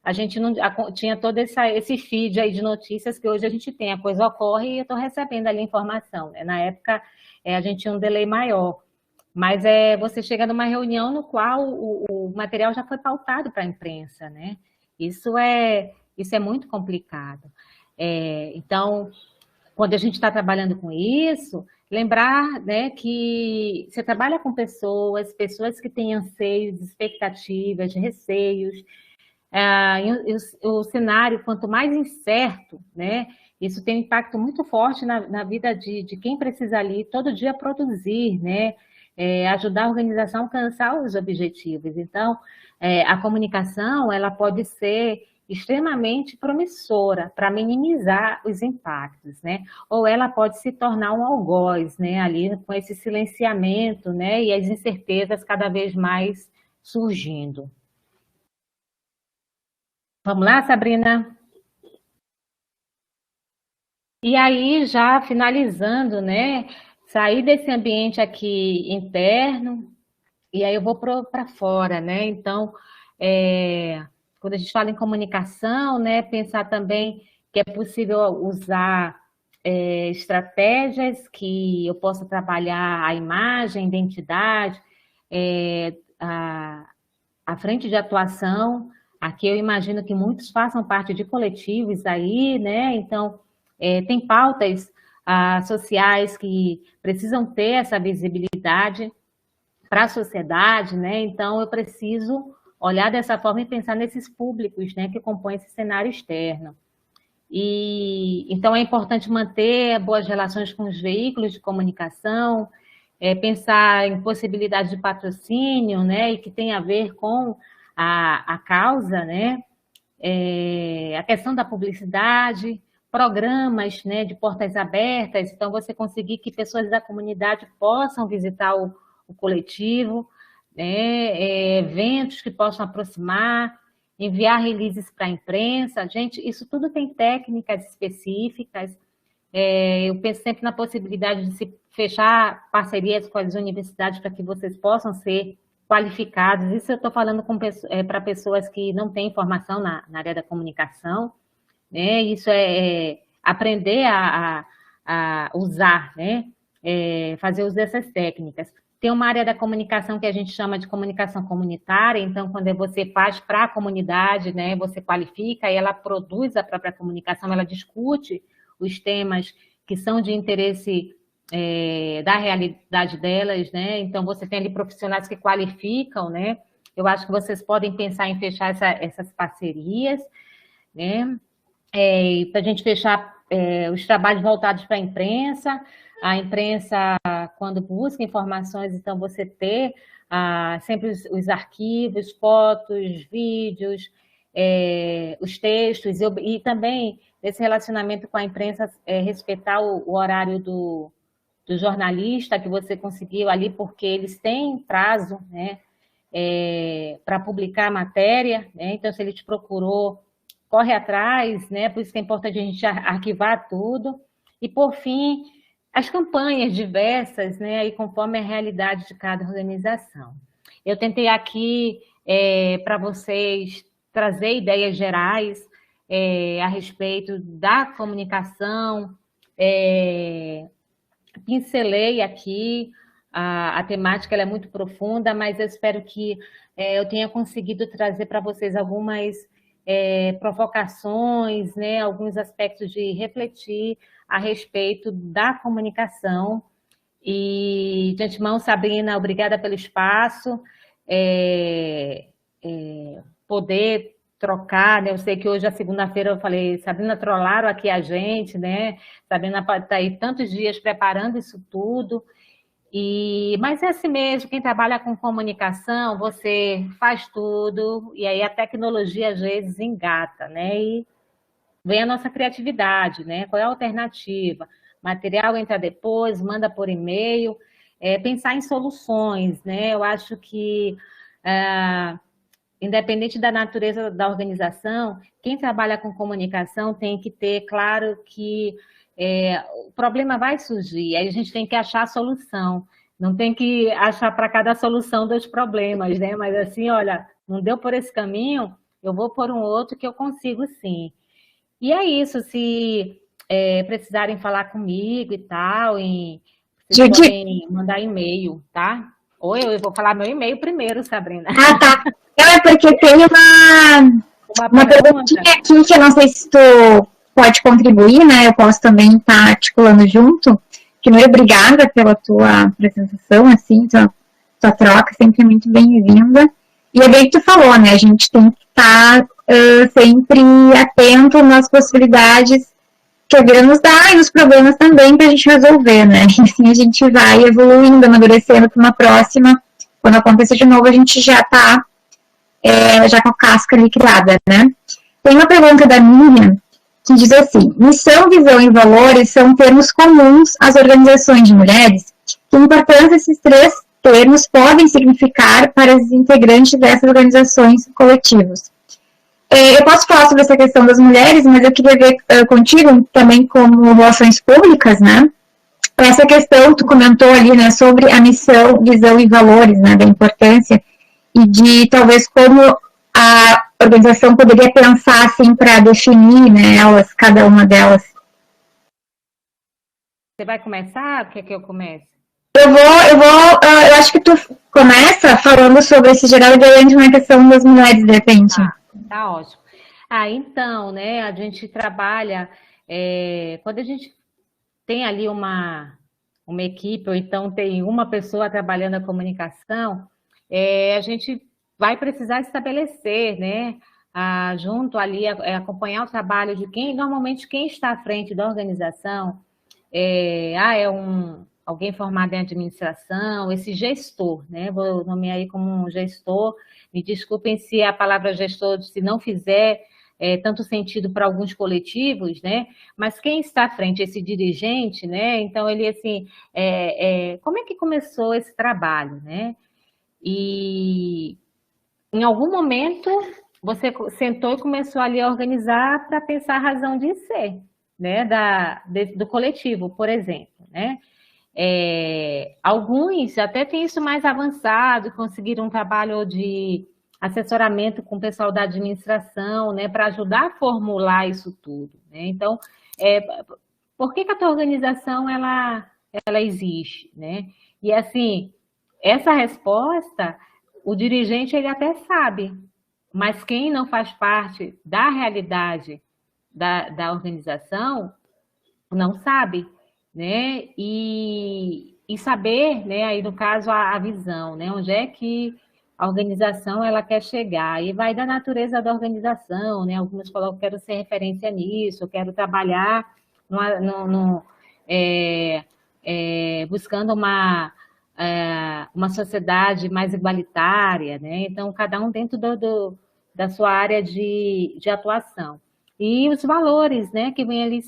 a gente não tinha todo esse feed aí de notícias que hoje a gente tem, a coisa ocorre e eu estou recebendo ali a informação, né? Na época a gente tinha um delay maior, mas você chega numa reunião no qual o material já foi pautado para a imprensa, né? Isso é muito complicado. Então, quando a gente está trabalhando com isso, lembrar, né, que você trabalha com pessoas que têm anseios, expectativas, receios, e o cenário, quanto mais incerto, né, isso tem um impacto muito forte na vida de quem precisa ali todo dia produzir, né, ajudar a organização a alcançar os objetivos. Então, a comunicação, ela pode ser extremamente promissora para minimizar os impactos, né? Ou ela pode se tornar um algoz, né? Ali com esse silenciamento, né? E as incertezas cada vez mais surgindo. Vamos lá, Sabrina? E aí, já finalizando, né? Sair desse ambiente aqui interno, e aí eu vou para fora, né? Então, quando a gente fala em comunicação, né? Pensar também que é possível usar estratégias que eu possa trabalhar a imagem, a identidade, a frente de atuação. Aqui eu imagino que muitos façam parte de coletivos aí, né? Então, tem pautas sociais que precisam ter essa visibilidade para a sociedade, né? Então, eu preciso olhar dessa forma e pensar nesses públicos, né, que compõem esse cenário externo. Então, é importante manter boas relações com os veículos de comunicação, pensar em possibilidades de patrocínio, né, e que tem a ver com a causa, né, a questão da publicidade, programas, né, de portas abertas, então você conseguir que pessoas da comunidade possam visitar o coletivo, né, eventos que possam aproximar, enviar releases para a imprensa. Gente, isso tudo tem técnicas específicas. Eu penso sempre na possibilidade de se fechar parcerias com as universidades para que vocês possam ser qualificados. Isso eu estou falando para pessoas que não têm formação na área da comunicação, né? Isso aprender a usar, né? Fazer uso dessas técnicas. Tem uma área da comunicação que a gente chama de comunicação comunitária, então, quando você faz para a comunidade, né, você qualifica e ela produz a própria comunicação, ela discute os temas que são de interesse da realidade delas, né? Então, você tem ali profissionais que qualificam, né? Eu acho que vocês podem pensar em fechar essas parcerias, né? Para a gente fechar os trabalhos voltados para a imprensa, quando busca informações, então você ter sempre os arquivos, fotos, vídeos, os textos, e também esse relacionamento com a imprensa, respeitar o horário do jornalista que você conseguiu ali, porque eles têm prazo, né, para publicar a matéria, né? Então, se ele te procurou, corre atrás, né? Por isso que é importante a gente arquivar tudo. E, por fim, as campanhas diversas, né? E conforme a realidade de cada organização. Eu tentei aqui, para vocês, trazer ideias gerais, a respeito da comunicação, pincelei aqui, a temática ela é muito profunda, mas eu espero que eu tenha conseguido trazer para vocês algumas provocações, né, alguns aspectos de refletir a respeito da comunicação. E, de antemão, Sabrina, obrigada pelo espaço, poder trocar, né? Eu sei que hoje, a segunda-feira, eu falei, Sabrina, trollaram aqui a gente, né? Sabrina está aí tantos dias preparando isso tudo, mas é assim mesmo, quem trabalha com comunicação, você faz tudo, e aí a tecnologia às vezes engata, né? E vem a nossa criatividade, né? Qual é a alternativa? Material entra depois, manda por e-mail, pensar em soluções, né? Eu acho que, independente da natureza da organização, quem trabalha com comunicação tem que ter claro que o problema vai surgir, aí a gente tem que achar a solução, não tem que achar para cada solução 2 problemas, né? Mas assim, olha, não deu por esse caminho, eu vou por um outro que eu consigo sim. E é isso, se precisarem falar comigo e tal, vocês podem mandar e-mail, tá? Ou eu vou falar meu e-mail primeiro, Sabrina. Ah, tá. Não, é porque tem uma perguntinha aqui que eu não sei se tu pode contribuir, né? Eu posso também estar articulando junto. Primeiro, obrigada pela tua apresentação, assim, tua troca, sempre muito bem-vinda. E é bem que tu falou, né? A gente tem que estar sempre atento nas possibilidades que a vida nos dá e nos problemas também para a gente resolver, né? E assim a gente vai evoluindo, amadurecendo para uma próxima. Quando acontecer de novo, a gente já está já com a casca ali criada, né? Tem uma pergunta da Miriam que diz assim: missão, visão e valores são termos comuns às organizações de mulheres. Que importância esses 3 termos podem significar para os integrantes dessas organizações coletivas? Eu posso falar sobre essa questão das mulheres, mas eu queria ver contigo também como relações públicas, né? Essa questão, tu comentou ali, né, sobre a missão, visão e valores, né, da importância e de talvez como a organização poderia pensar, assim, para definir, né, cada uma delas. Você vai começar? O que é que eu começo? Eu acho que tu começa falando sobre esse geral e daí uma questão das mulheres, de repente. Tá ótimo. Então, né, a gente trabalha, quando a gente tem ali uma equipe, ou então tem uma pessoa trabalhando a comunicação, a gente vai precisar estabelecer, né, junto ali, acompanhar o trabalho de normalmente quem está à frente da organização, alguém formado em administração, esse gestor, né, vou nomear aí como um gestor. Me desculpem se a palavra gestor, se não fizer tanto sentido para alguns coletivos, né? Mas quem está à frente, esse dirigente, né? Então, ele, assim, como é que começou esse trabalho, né? E, em algum momento, você sentou e começou ali a organizar para pensar a razão de ser, né? Do coletivo, por exemplo, né? Alguns até têm isso mais avançado, conseguiram um trabalho de assessoramento com o pessoal da administração, né, para ajudar a formular isso tudo, né? Então, por que a tua organização ela existe, né? E assim, essa resposta, o dirigente ele até sabe, mas quem não faz parte da realidade da organização não sabe, né? E saber, né? Aí no caso a visão, né? Onde é que a organização ela quer chegar, e vai da natureza da organização, né? Algumas colocam, quero ser referência nisso, eu quero trabalhar buscando uma sociedade mais igualitária, né? Então, cada um dentro da sua área de atuação. E os valores, né, que vem ali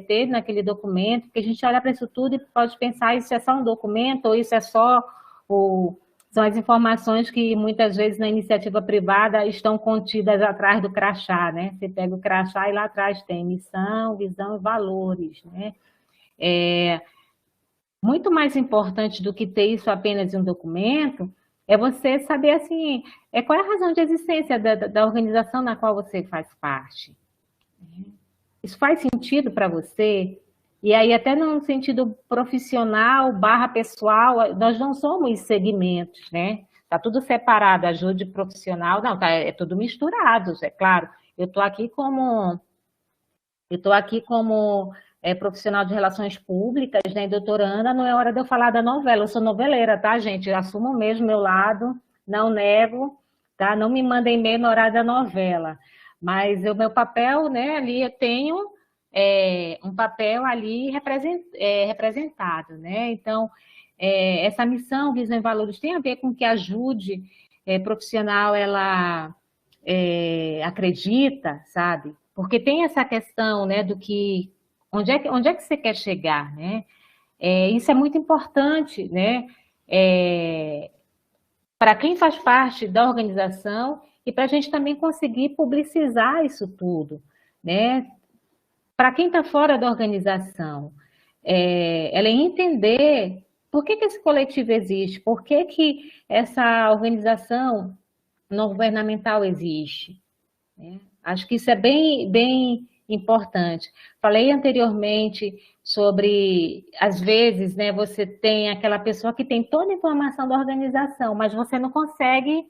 ter naquele documento, porque a gente olha para isso tudo e pode pensar, isso é só um documento, ou isso é só são as informações que muitas vezes na iniciativa privada estão contidas atrás do crachá, né? Você pega o crachá e lá atrás tem missão, visão e valores, né? Muito mais importante do que ter isso apenas em um documento é você saber, assim, qual é a razão de existência da organização na qual você faz parte, Isso faz sentido para você? E aí, até num sentido profissional / pessoal, nós não somos segmentos, né? Tá tudo separado, ajude profissional, não, tá, é tudo misturado, é claro. Eu estou aqui como profissional de relações públicas, né, doutoranda, não é hora de eu falar da novela, eu sou noveleira, tá, gente? Eu assumo mesmo meu lado, não nego, tá? Não me mandem e-mail no horário da novela. Mas o meu papel, né, ali eu tenho um papel ali representado, né? Então, essa missão Visão e Valores tem a ver com que ajude profissional, ela acredita, sabe? Porque tem essa questão, né, do que onde é que você quer chegar, né? Isso é muito importante, né? Para quem faz parte da organização e para a gente também conseguir publicizar isso tudo, né? Para quem está fora da organização, ela entender por que esse coletivo existe, por que essa organização não governamental existe, né? Acho que isso é bem importante. Falei anteriormente sobre, às vezes, né, você tem aquela pessoa que tem toda a informação da organização, mas você não consegue,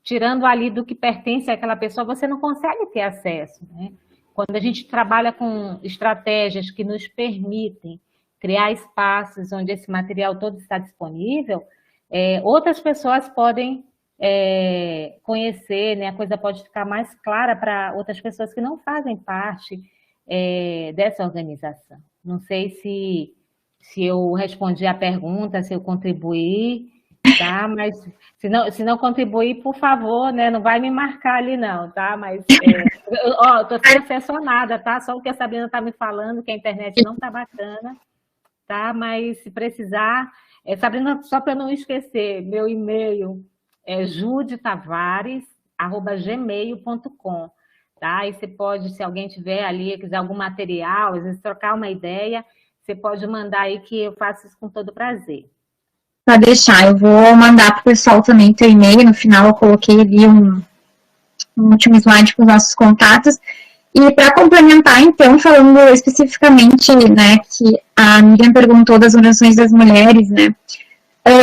tirando ali do que pertence àquela pessoa, você não consegue ter acesso, né? Quando a gente trabalha com estratégias que nos permitem criar espaços onde esse material todo está disponível, outras pessoas podem conhecer, né? A coisa pode ficar mais clara para outras pessoas que não fazem parte dessa organização. Não sei se eu respondi a pergunta, se eu contribuí, tá? Mas se não contribuir, por favor, né? Não vai me marcar ali não, tá? Mas estou sendo assessorada, tá? Só o que a Sabrina está me falando, que a internet não está bacana, tá? Mas se precisar, Sabrina, só para não esquecer, meu e-mail judetavares@gmail.com, tá? E você pode, se alguém tiver ali, quiser algum material, às vezes trocar uma ideia, você pode mandar aí que eu faço isso com todo prazer. Pode deixar, eu vou mandar para o pessoal também teu e-mail, no final eu coloquei ali um último slide com os nossos contatos. E para complementar, então, falando especificamente, né, que a Miriam perguntou das organizações das mulheres, né,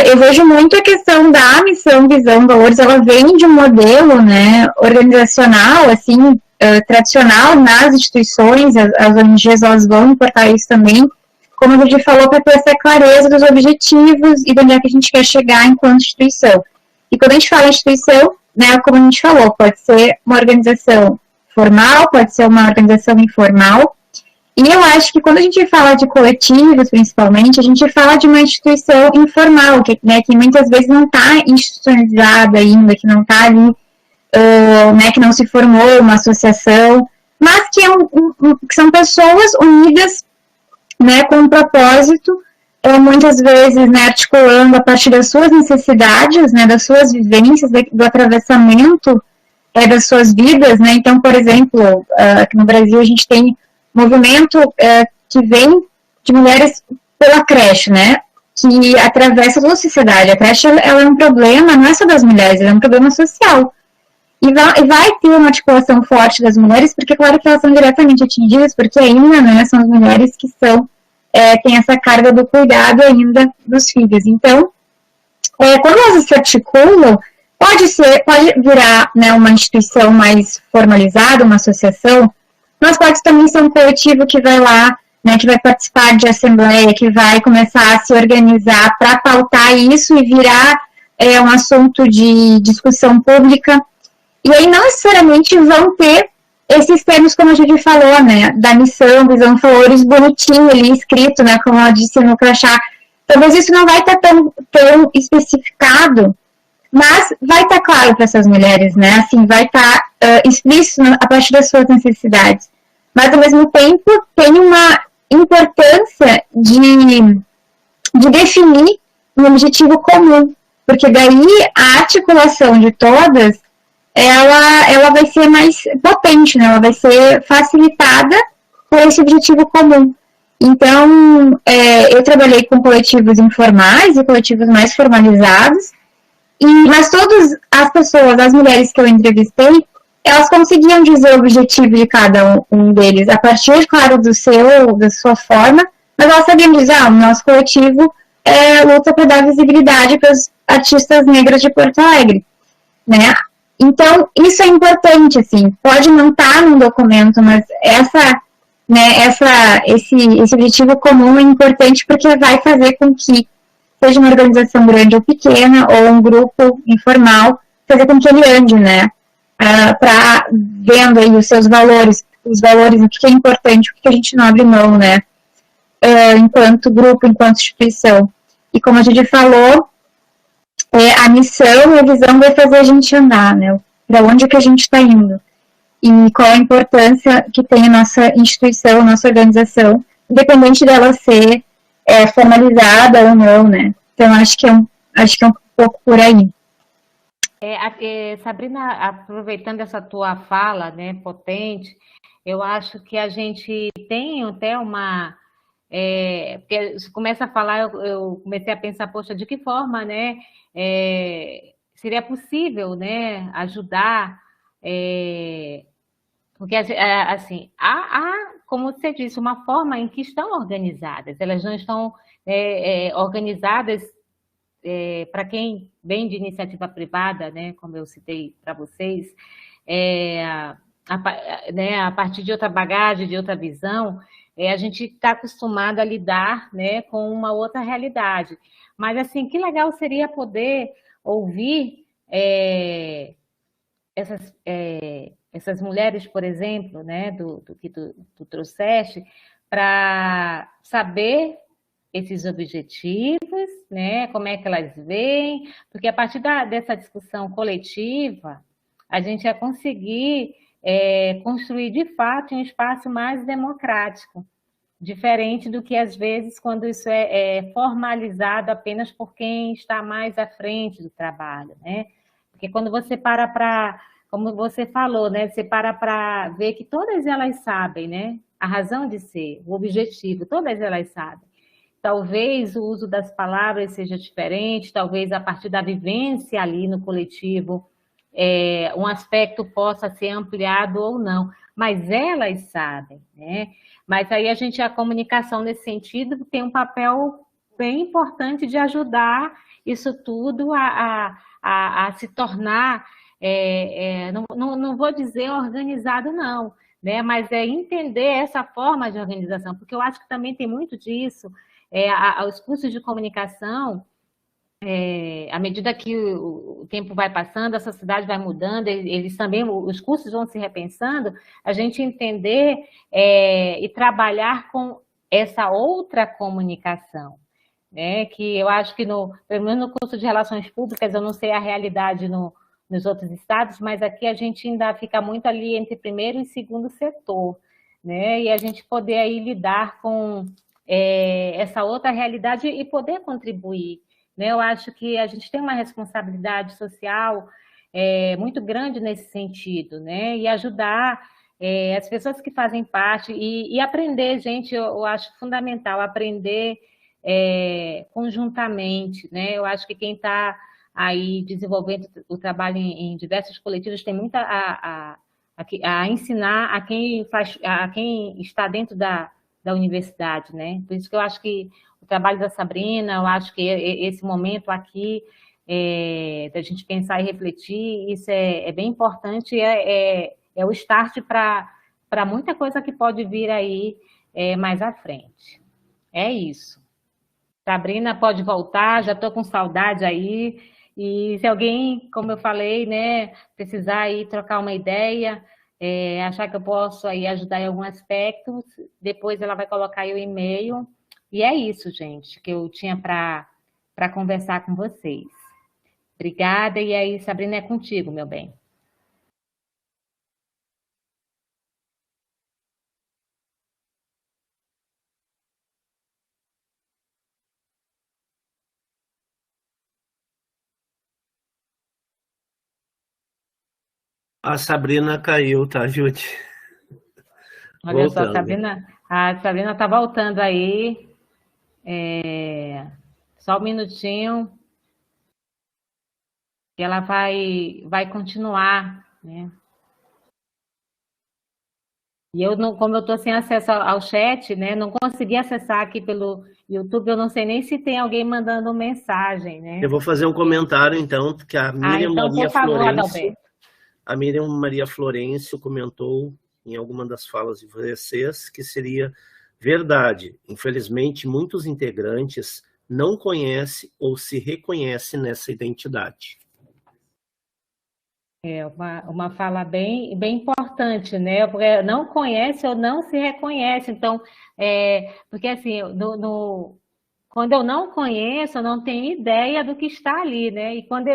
eu vejo muito a questão da missão, visão, valores, ela vem de um modelo, né, organizacional, assim, tradicional nas instituições, as ONGs, elas vão importar isso também, como a gente falou, para ter essa clareza dos objetivos e de onde é que a gente quer chegar enquanto instituição. E quando a gente fala instituição, né, como a gente falou, pode ser uma organização formal, pode ser uma organização informal. E eu acho que quando a gente fala de coletivos, principalmente, a gente fala de uma instituição informal, que muitas vezes não está institucionalizada ainda, que não está ali, né, que não se formou uma associação, mas que são pessoas unidas, né, com um propósito, muitas vezes, né, articulando a partir das suas necessidades, né, das suas vivências, do atravessamento das suas vidas, né. Então, por exemplo, aqui no Brasil a gente tem movimento que vem de mulheres pela creche, né, que atravessa toda a sociedade. A creche ela é um problema, não é só das mulheres, ela é um problema social. E vai ter uma articulação forte das mulheres, porque claro que elas são diretamente atingidas, porque ainda, né, são as mulheres que têm essa carga do cuidado ainda dos filhos. Então, quando elas se articulam, pode virar, né, uma instituição mais formalizada, uma associação, mas pode também ser um coletivo que vai lá, né, que vai participar de assembleia, que vai começar a se organizar para pautar isso e virar um assunto de discussão pública. E aí não necessariamente vão ter esses termos, como a gente falou, né, da missão, visão, valores, bonitinho ali escrito, né, como ela disse no crachá. Talvez isso não vai estar tão especificado, mas vai estar claro para essas mulheres, né, assim, vai estar explícito a partir das suas necessidades. Mas, ao mesmo tempo, tem uma importância de definir um objetivo comum, porque daí a articulação de todas, ela vai ser mais potente, né? Ela vai ser facilitada por esse objetivo comum. Então, eu trabalhei com coletivos informais e coletivos mais formalizados, mas todas as pessoas, as mulheres que eu entrevistei, elas conseguiam dizer o objetivo de cada um deles, a partir, claro, da sua forma, mas elas sabiam dizer, o nosso coletivo luta para dar visibilidade para os artistas negras de Porto Alegre, né? Então, isso é importante, assim, pode não estar num documento, mas esse objetivo comum é importante porque vai fazer com que, seja uma organização grande ou pequena, ou um grupo informal, fazer com que ele ande, né? Para vendo aí os seus valores, o que é importante, o que a gente não abre mão, né? Enquanto grupo, enquanto instituição. E como a gente falou, a missão e a visão vai fazer a gente andar, né? Para onde que a gente está indo. E qual a importância que tem a nossa instituição, a nossa organização, independente dela ser formalizada ou não, né? Então, acho que é um pouco por aí. Sabrina, aproveitando essa tua fala, né, potente, eu acho que a gente tem até uma... porque você começa a falar, eu comecei a pensar, poxa, de que forma, né, seria possível, né, ajudar, porque, assim, como você disse, uma forma em que estão organizadas, elas não estão organizadas para quem vem de iniciativa privada, né, como eu citei para vocês, a partir de outra bagagem, de outra visão, a gente está acostumado a lidar, né, com uma outra realidade. Mas, assim, que legal seria poder ouvir essas mulheres, por exemplo, né, do que tu trouxeste, para saber esses objetivos, né, como é que elas veem, porque a partir dessa discussão coletiva, a gente vai conseguir construir, de fato, um espaço mais democrático, diferente do que, às vezes, quando isso é formalizado apenas por quem está mais à frente do trabalho, né? Porque quando você como você falou, né, você para ver que todas elas sabem, né, a razão de ser, o objetivo, todas elas sabem. Talvez o uso das palavras seja diferente, talvez a partir da vivência ali no coletivo, um aspecto possa ser ampliado ou não, mas elas sabem, né? Mas aí a comunicação nesse sentido tem um papel bem importante de ajudar isso tudo a se tornar, não vou dizer organizado não, né? Mas entender essa forma de organização, porque eu acho que também tem muito disso, os cursos de comunicação, à medida que o tempo vai passando, a sociedade vai mudando, eles também, os cursos vão se repensando, a gente entender e trabalhar com essa outra comunicação, né? Que eu acho que, pelo menos no curso de Relações Públicas, eu não sei a realidade nos outros estados, mas aqui a gente ainda fica muito ali entre primeiro e segundo setor, né? E a gente poder aí lidar com essa outra realidade e poder contribuir, né? Eu acho que a gente tem uma responsabilidade social muito grande nesse sentido, né? E ajudar as pessoas que fazem parte e aprender, gente, eu acho fundamental aprender conjuntamente, né? Eu acho que quem está aí desenvolvendo o trabalho em diversos coletivos tem muito a ensinar a quem está dentro da universidade, né? Por isso que eu acho que o trabalho da Sabrina, eu acho que esse momento aqui da gente pensar e refletir, isso é bem importante, é o start para muita coisa que pode vir aí mais à frente. É isso. Sabrina pode voltar, já estou com saudade aí. E se alguém, como eu falei, né, precisar aí trocar uma ideia, achar que eu posso aí ajudar em algum aspecto, depois ela vai colocar aí o e-mail. E é isso, gente, que eu tinha para conversar com vocês. Obrigada, e aí, Sabrina, é contigo, meu bem. A Sabrina caiu, tá, Jude? Olha só, a Sabrina está voltando aí. Só um minutinho, que ela vai continuar, né? E eu não, como eu estou sem acesso ao chat, né? Não consegui acessar aqui pelo YouTube, eu não sei nem se tem alguém mandando mensagem, né? Eu vou fazer um comentário, então, que a Miriam então, Maria por favor, Florencio, Adalberto. a Miriam Maria Florencio comentou em alguma das falas de vocês que seria verdade. Infelizmente, muitos integrantes não conhecem ou se reconhecem nessa identidade. É uma fala bem importante, né? Porque não conhece ou não se reconhece. Então, porque assim, quando eu não conheço, eu não tenho ideia do que está ali, né? E quando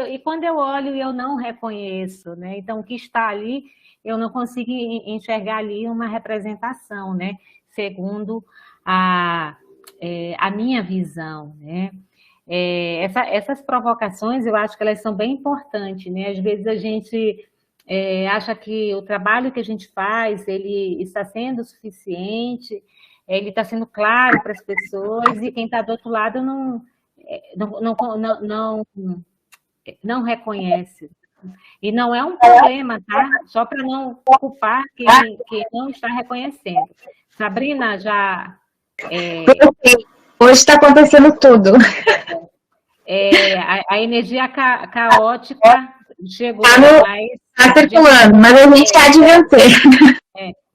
eu olho, eu não reconheço, né? Então, o que está ali, eu não consigo enxergar ali uma representação, né? Segundo a minha visão, né? Essas provocações, eu acho que elas são bem importantes, né? Às vezes a gente acha que o trabalho que a gente faz, ele está sendo suficiente, ele está sendo claro para as pessoas, e quem está do outro lado não reconhece. E não é um problema, tá? Só para não culpar quem não está reconhecendo. Sabrina, já... Hoje está acontecendo tudo. A energia caótica chegou, Está circulando, mas a gente há de vencer.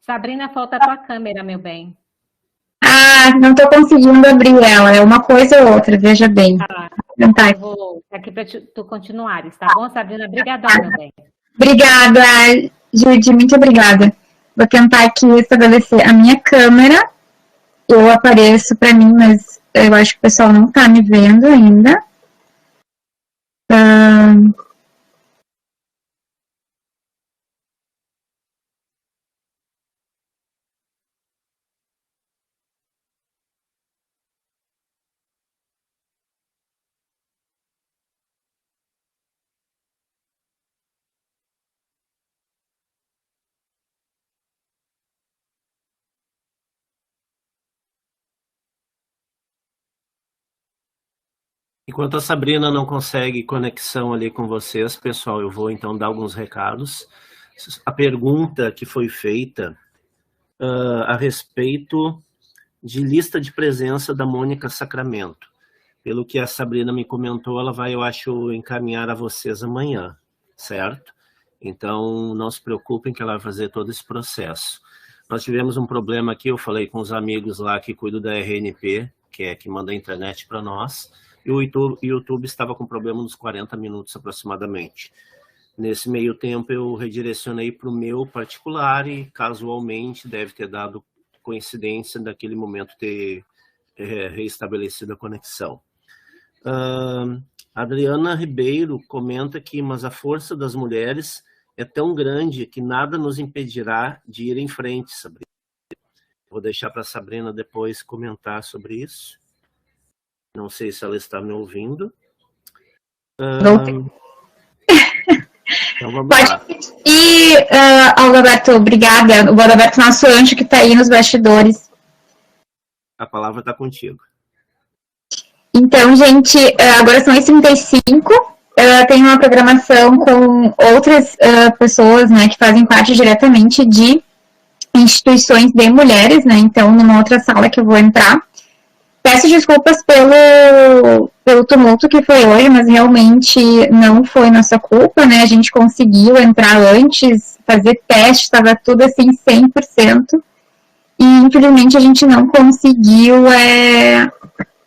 Sabrina, falta a tua câmera, meu bem. Não estou conseguindo abrir ela, é uma coisa ou outra, veja bem. Eu vou aqui para tu continuares, tá bom, Sabrina? Obrigadão, meu bem. Obrigada, Judy, muito obrigada. Vou tentar aqui estabelecer a minha câmera. Eu apareço para mim, mas eu acho que o pessoal não está me vendo ainda. Enquanto a Sabrina não consegue conexão ali com vocês, pessoal, eu vou então dar alguns recados. A pergunta que foi feita a respeito de lista de presença da Mônica Sacramento. Pelo que a Sabrina me comentou, ela vai, eu acho, encaminhar a vocês amanhã, certo? Então, não se preocupem que ela vai fazer todo esse processo. Nós tivemos um problema aqui, eu falei com os amigos lá que cuidam da RNP, que manda a internet para nós, e o YouTube estava com problema nos 40 minutos aproximadamente. Nesse meio tempo eu redirecionei para o meu particular e casualmente deve ter dado coincidência daquele momento ter reestabelecido a conexão. Adriana Ribeiro comenta que, mas a força das mulheres é tão grande que nada nos impedirá de ir em frente, Sabrina. Vou deixar para a Sabrina depois comentar sobre isso. Não sei se ela está me ouvindo. Então vamos lá. E, Alberto, obrigada. O Alberto, nosso anjo que está aí nos bastidores. A palavra está contigo. Então, gente, agora são 8h35. Tem uma programação com outras pessoas, né, que fazem parte diretamente de instituições de mulheres, né? Então, numa outra sala que eu vou entrar. Peço desculpas pelo tumulto que foi hoje, mas realmente não foi nossa culpa, né? A gente conseguiu entrar antes, fazer teste, estava tudo assim 100%. E, infelizmente, a gente não conseguiu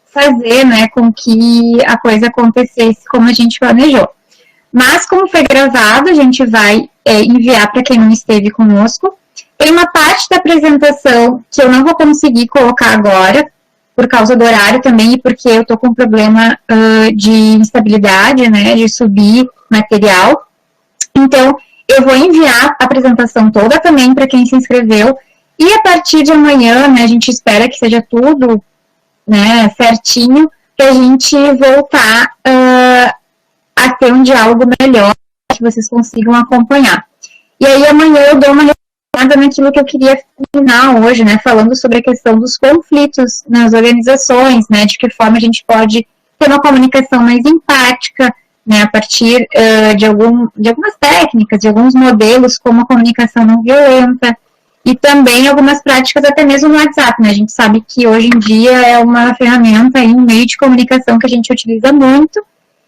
fazer, né, com que a coisa acontecesse como a gente planejou. Mas, como foi gravado, a gente vai enviar para quem não esteve conosco. Tem uma parte da apresentação que eu não vou conseguir colocar agora, por causa do horário também, e porque eu tô com problema de instabilidade, né, de subir material. Então, eu vou enviar a apresentação toda também para quem se inscreveu, e a partir de amanhã, né, a gente espera que seja tudo, né, certinho, para a gente voltar a ter um diálogo melhor, que vocês consigam acompanhar. E aí amanhã eu dou uma naquilo que eu queria terminar hoje, né, falando sobre a questão dos conflitos nas organizações, né, de que forma a gente pode ter uma comunicação mais empática, né, a partir de algumas técnicas, de alguns modelos, como a comunicação não violenta, e também algumas práticas até mesmo no WhatsApp, né? A gente sabe que hoje em dia é uma ferramenta, um meio de comunicação que a gente utiliza muito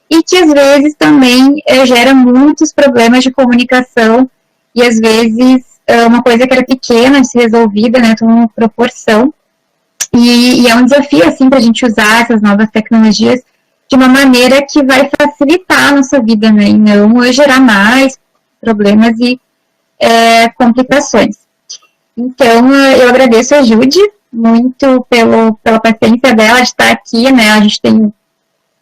e que às vezes também gera muitos problemas de comunicação e às vezes uma coisa que era pequena de ser resolvida, né, toma uma proporção e é um desafio, assim, para a gente usar essas novas tecnologias de uma maneira que vai facilitar a nossa vida, né, e não gerar mais problemas e complicações. Então, eu agradeço a Judy muito pela paciência dela de estar aqui, né, a gente tem,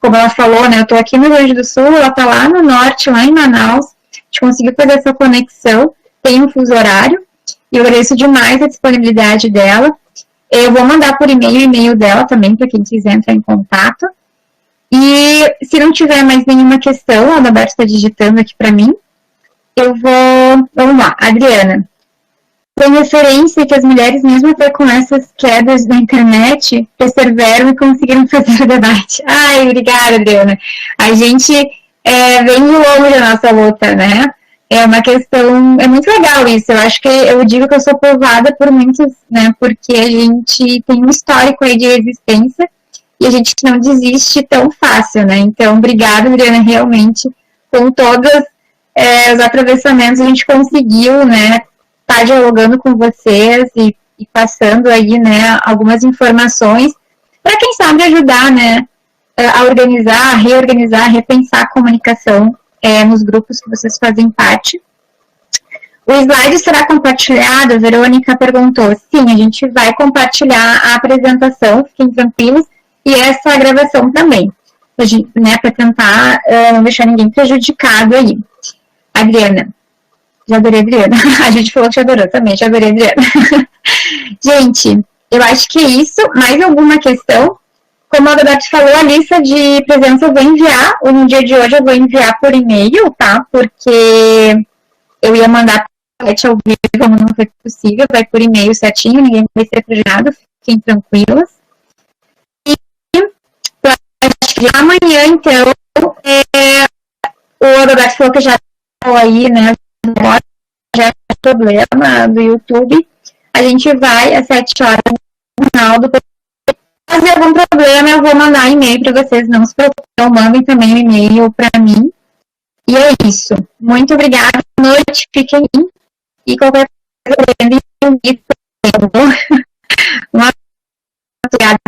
como ela falou, né, eu estou aqui no Rio Grande do Sul, ela está lá no norte, lá em Manaus, a gente conseguiu fazer essa conexão, tem um fuso horário, e eu agradeço demais a disponibilidade dela. Eu vou mandar por e-mail o e-mail dela também, para quem quiser entrar em contato. E se não tiver mais nenhuma questão, a Adalberto está digitando aqui para mim, eu vou... Vamos lá, Adriana. Tem referência que as mulheres, mesmo até com essas quedas na internet, perseveram e conseguiram fazer o debate. Ai, obrigada, Adriana. A gente vem de longe da nossa luta, né? É uma questão, é muito legal isso, eu acho que eu digo que eu sou povoada por muitos, né, porque a gente tem um histórico aí de resistência e a gente não desiste tão fácil, né, então obrigada, Adriana, realmente, com todos os atravessamentos a gente conseguiu, né, estar dialogando com vocês e passando aí, né, algumas informações para quem sabe ajudar, né, a organizar, a reorganizar, a repensar a comunicação nos grupos que vocês fazem parte. O slide será compartilhado? A Verônica perguntou. Sim, a gente vai compartilhar a apresentação, fiquem tranquilos, e essa gravação também, né, para tentar não deixar ninguém prejudicado aí. Adriana, já adorei a Adriana. A gente falou que já adorou também, já adorei a Adriana. Gente, eu acho que é isso. Mais alguma questão? Como a Adalberto falou, a lista de presença eu vou enviar, no dia de hoje eu vou enviar por e-mail, tá? Porque eu ia mandar para ao vivo, como não foi possível, vai por e-mail certinho, ninguém vai ser prejudicado, fiquem tranquilas. E acho que amanhã, então, o Adalberto falou que já falou aí, né? Já é problema do YouTube. A gente vai às 7 horas no final do fazer algum problema, eu vou mandar e-mail para vocês, não se preocupem, mandem também um e-mail para mim. E é isso. Muito obrigada, boa noite, fiquem bem. E qualquer coisa, eu invito. Muito obrigada.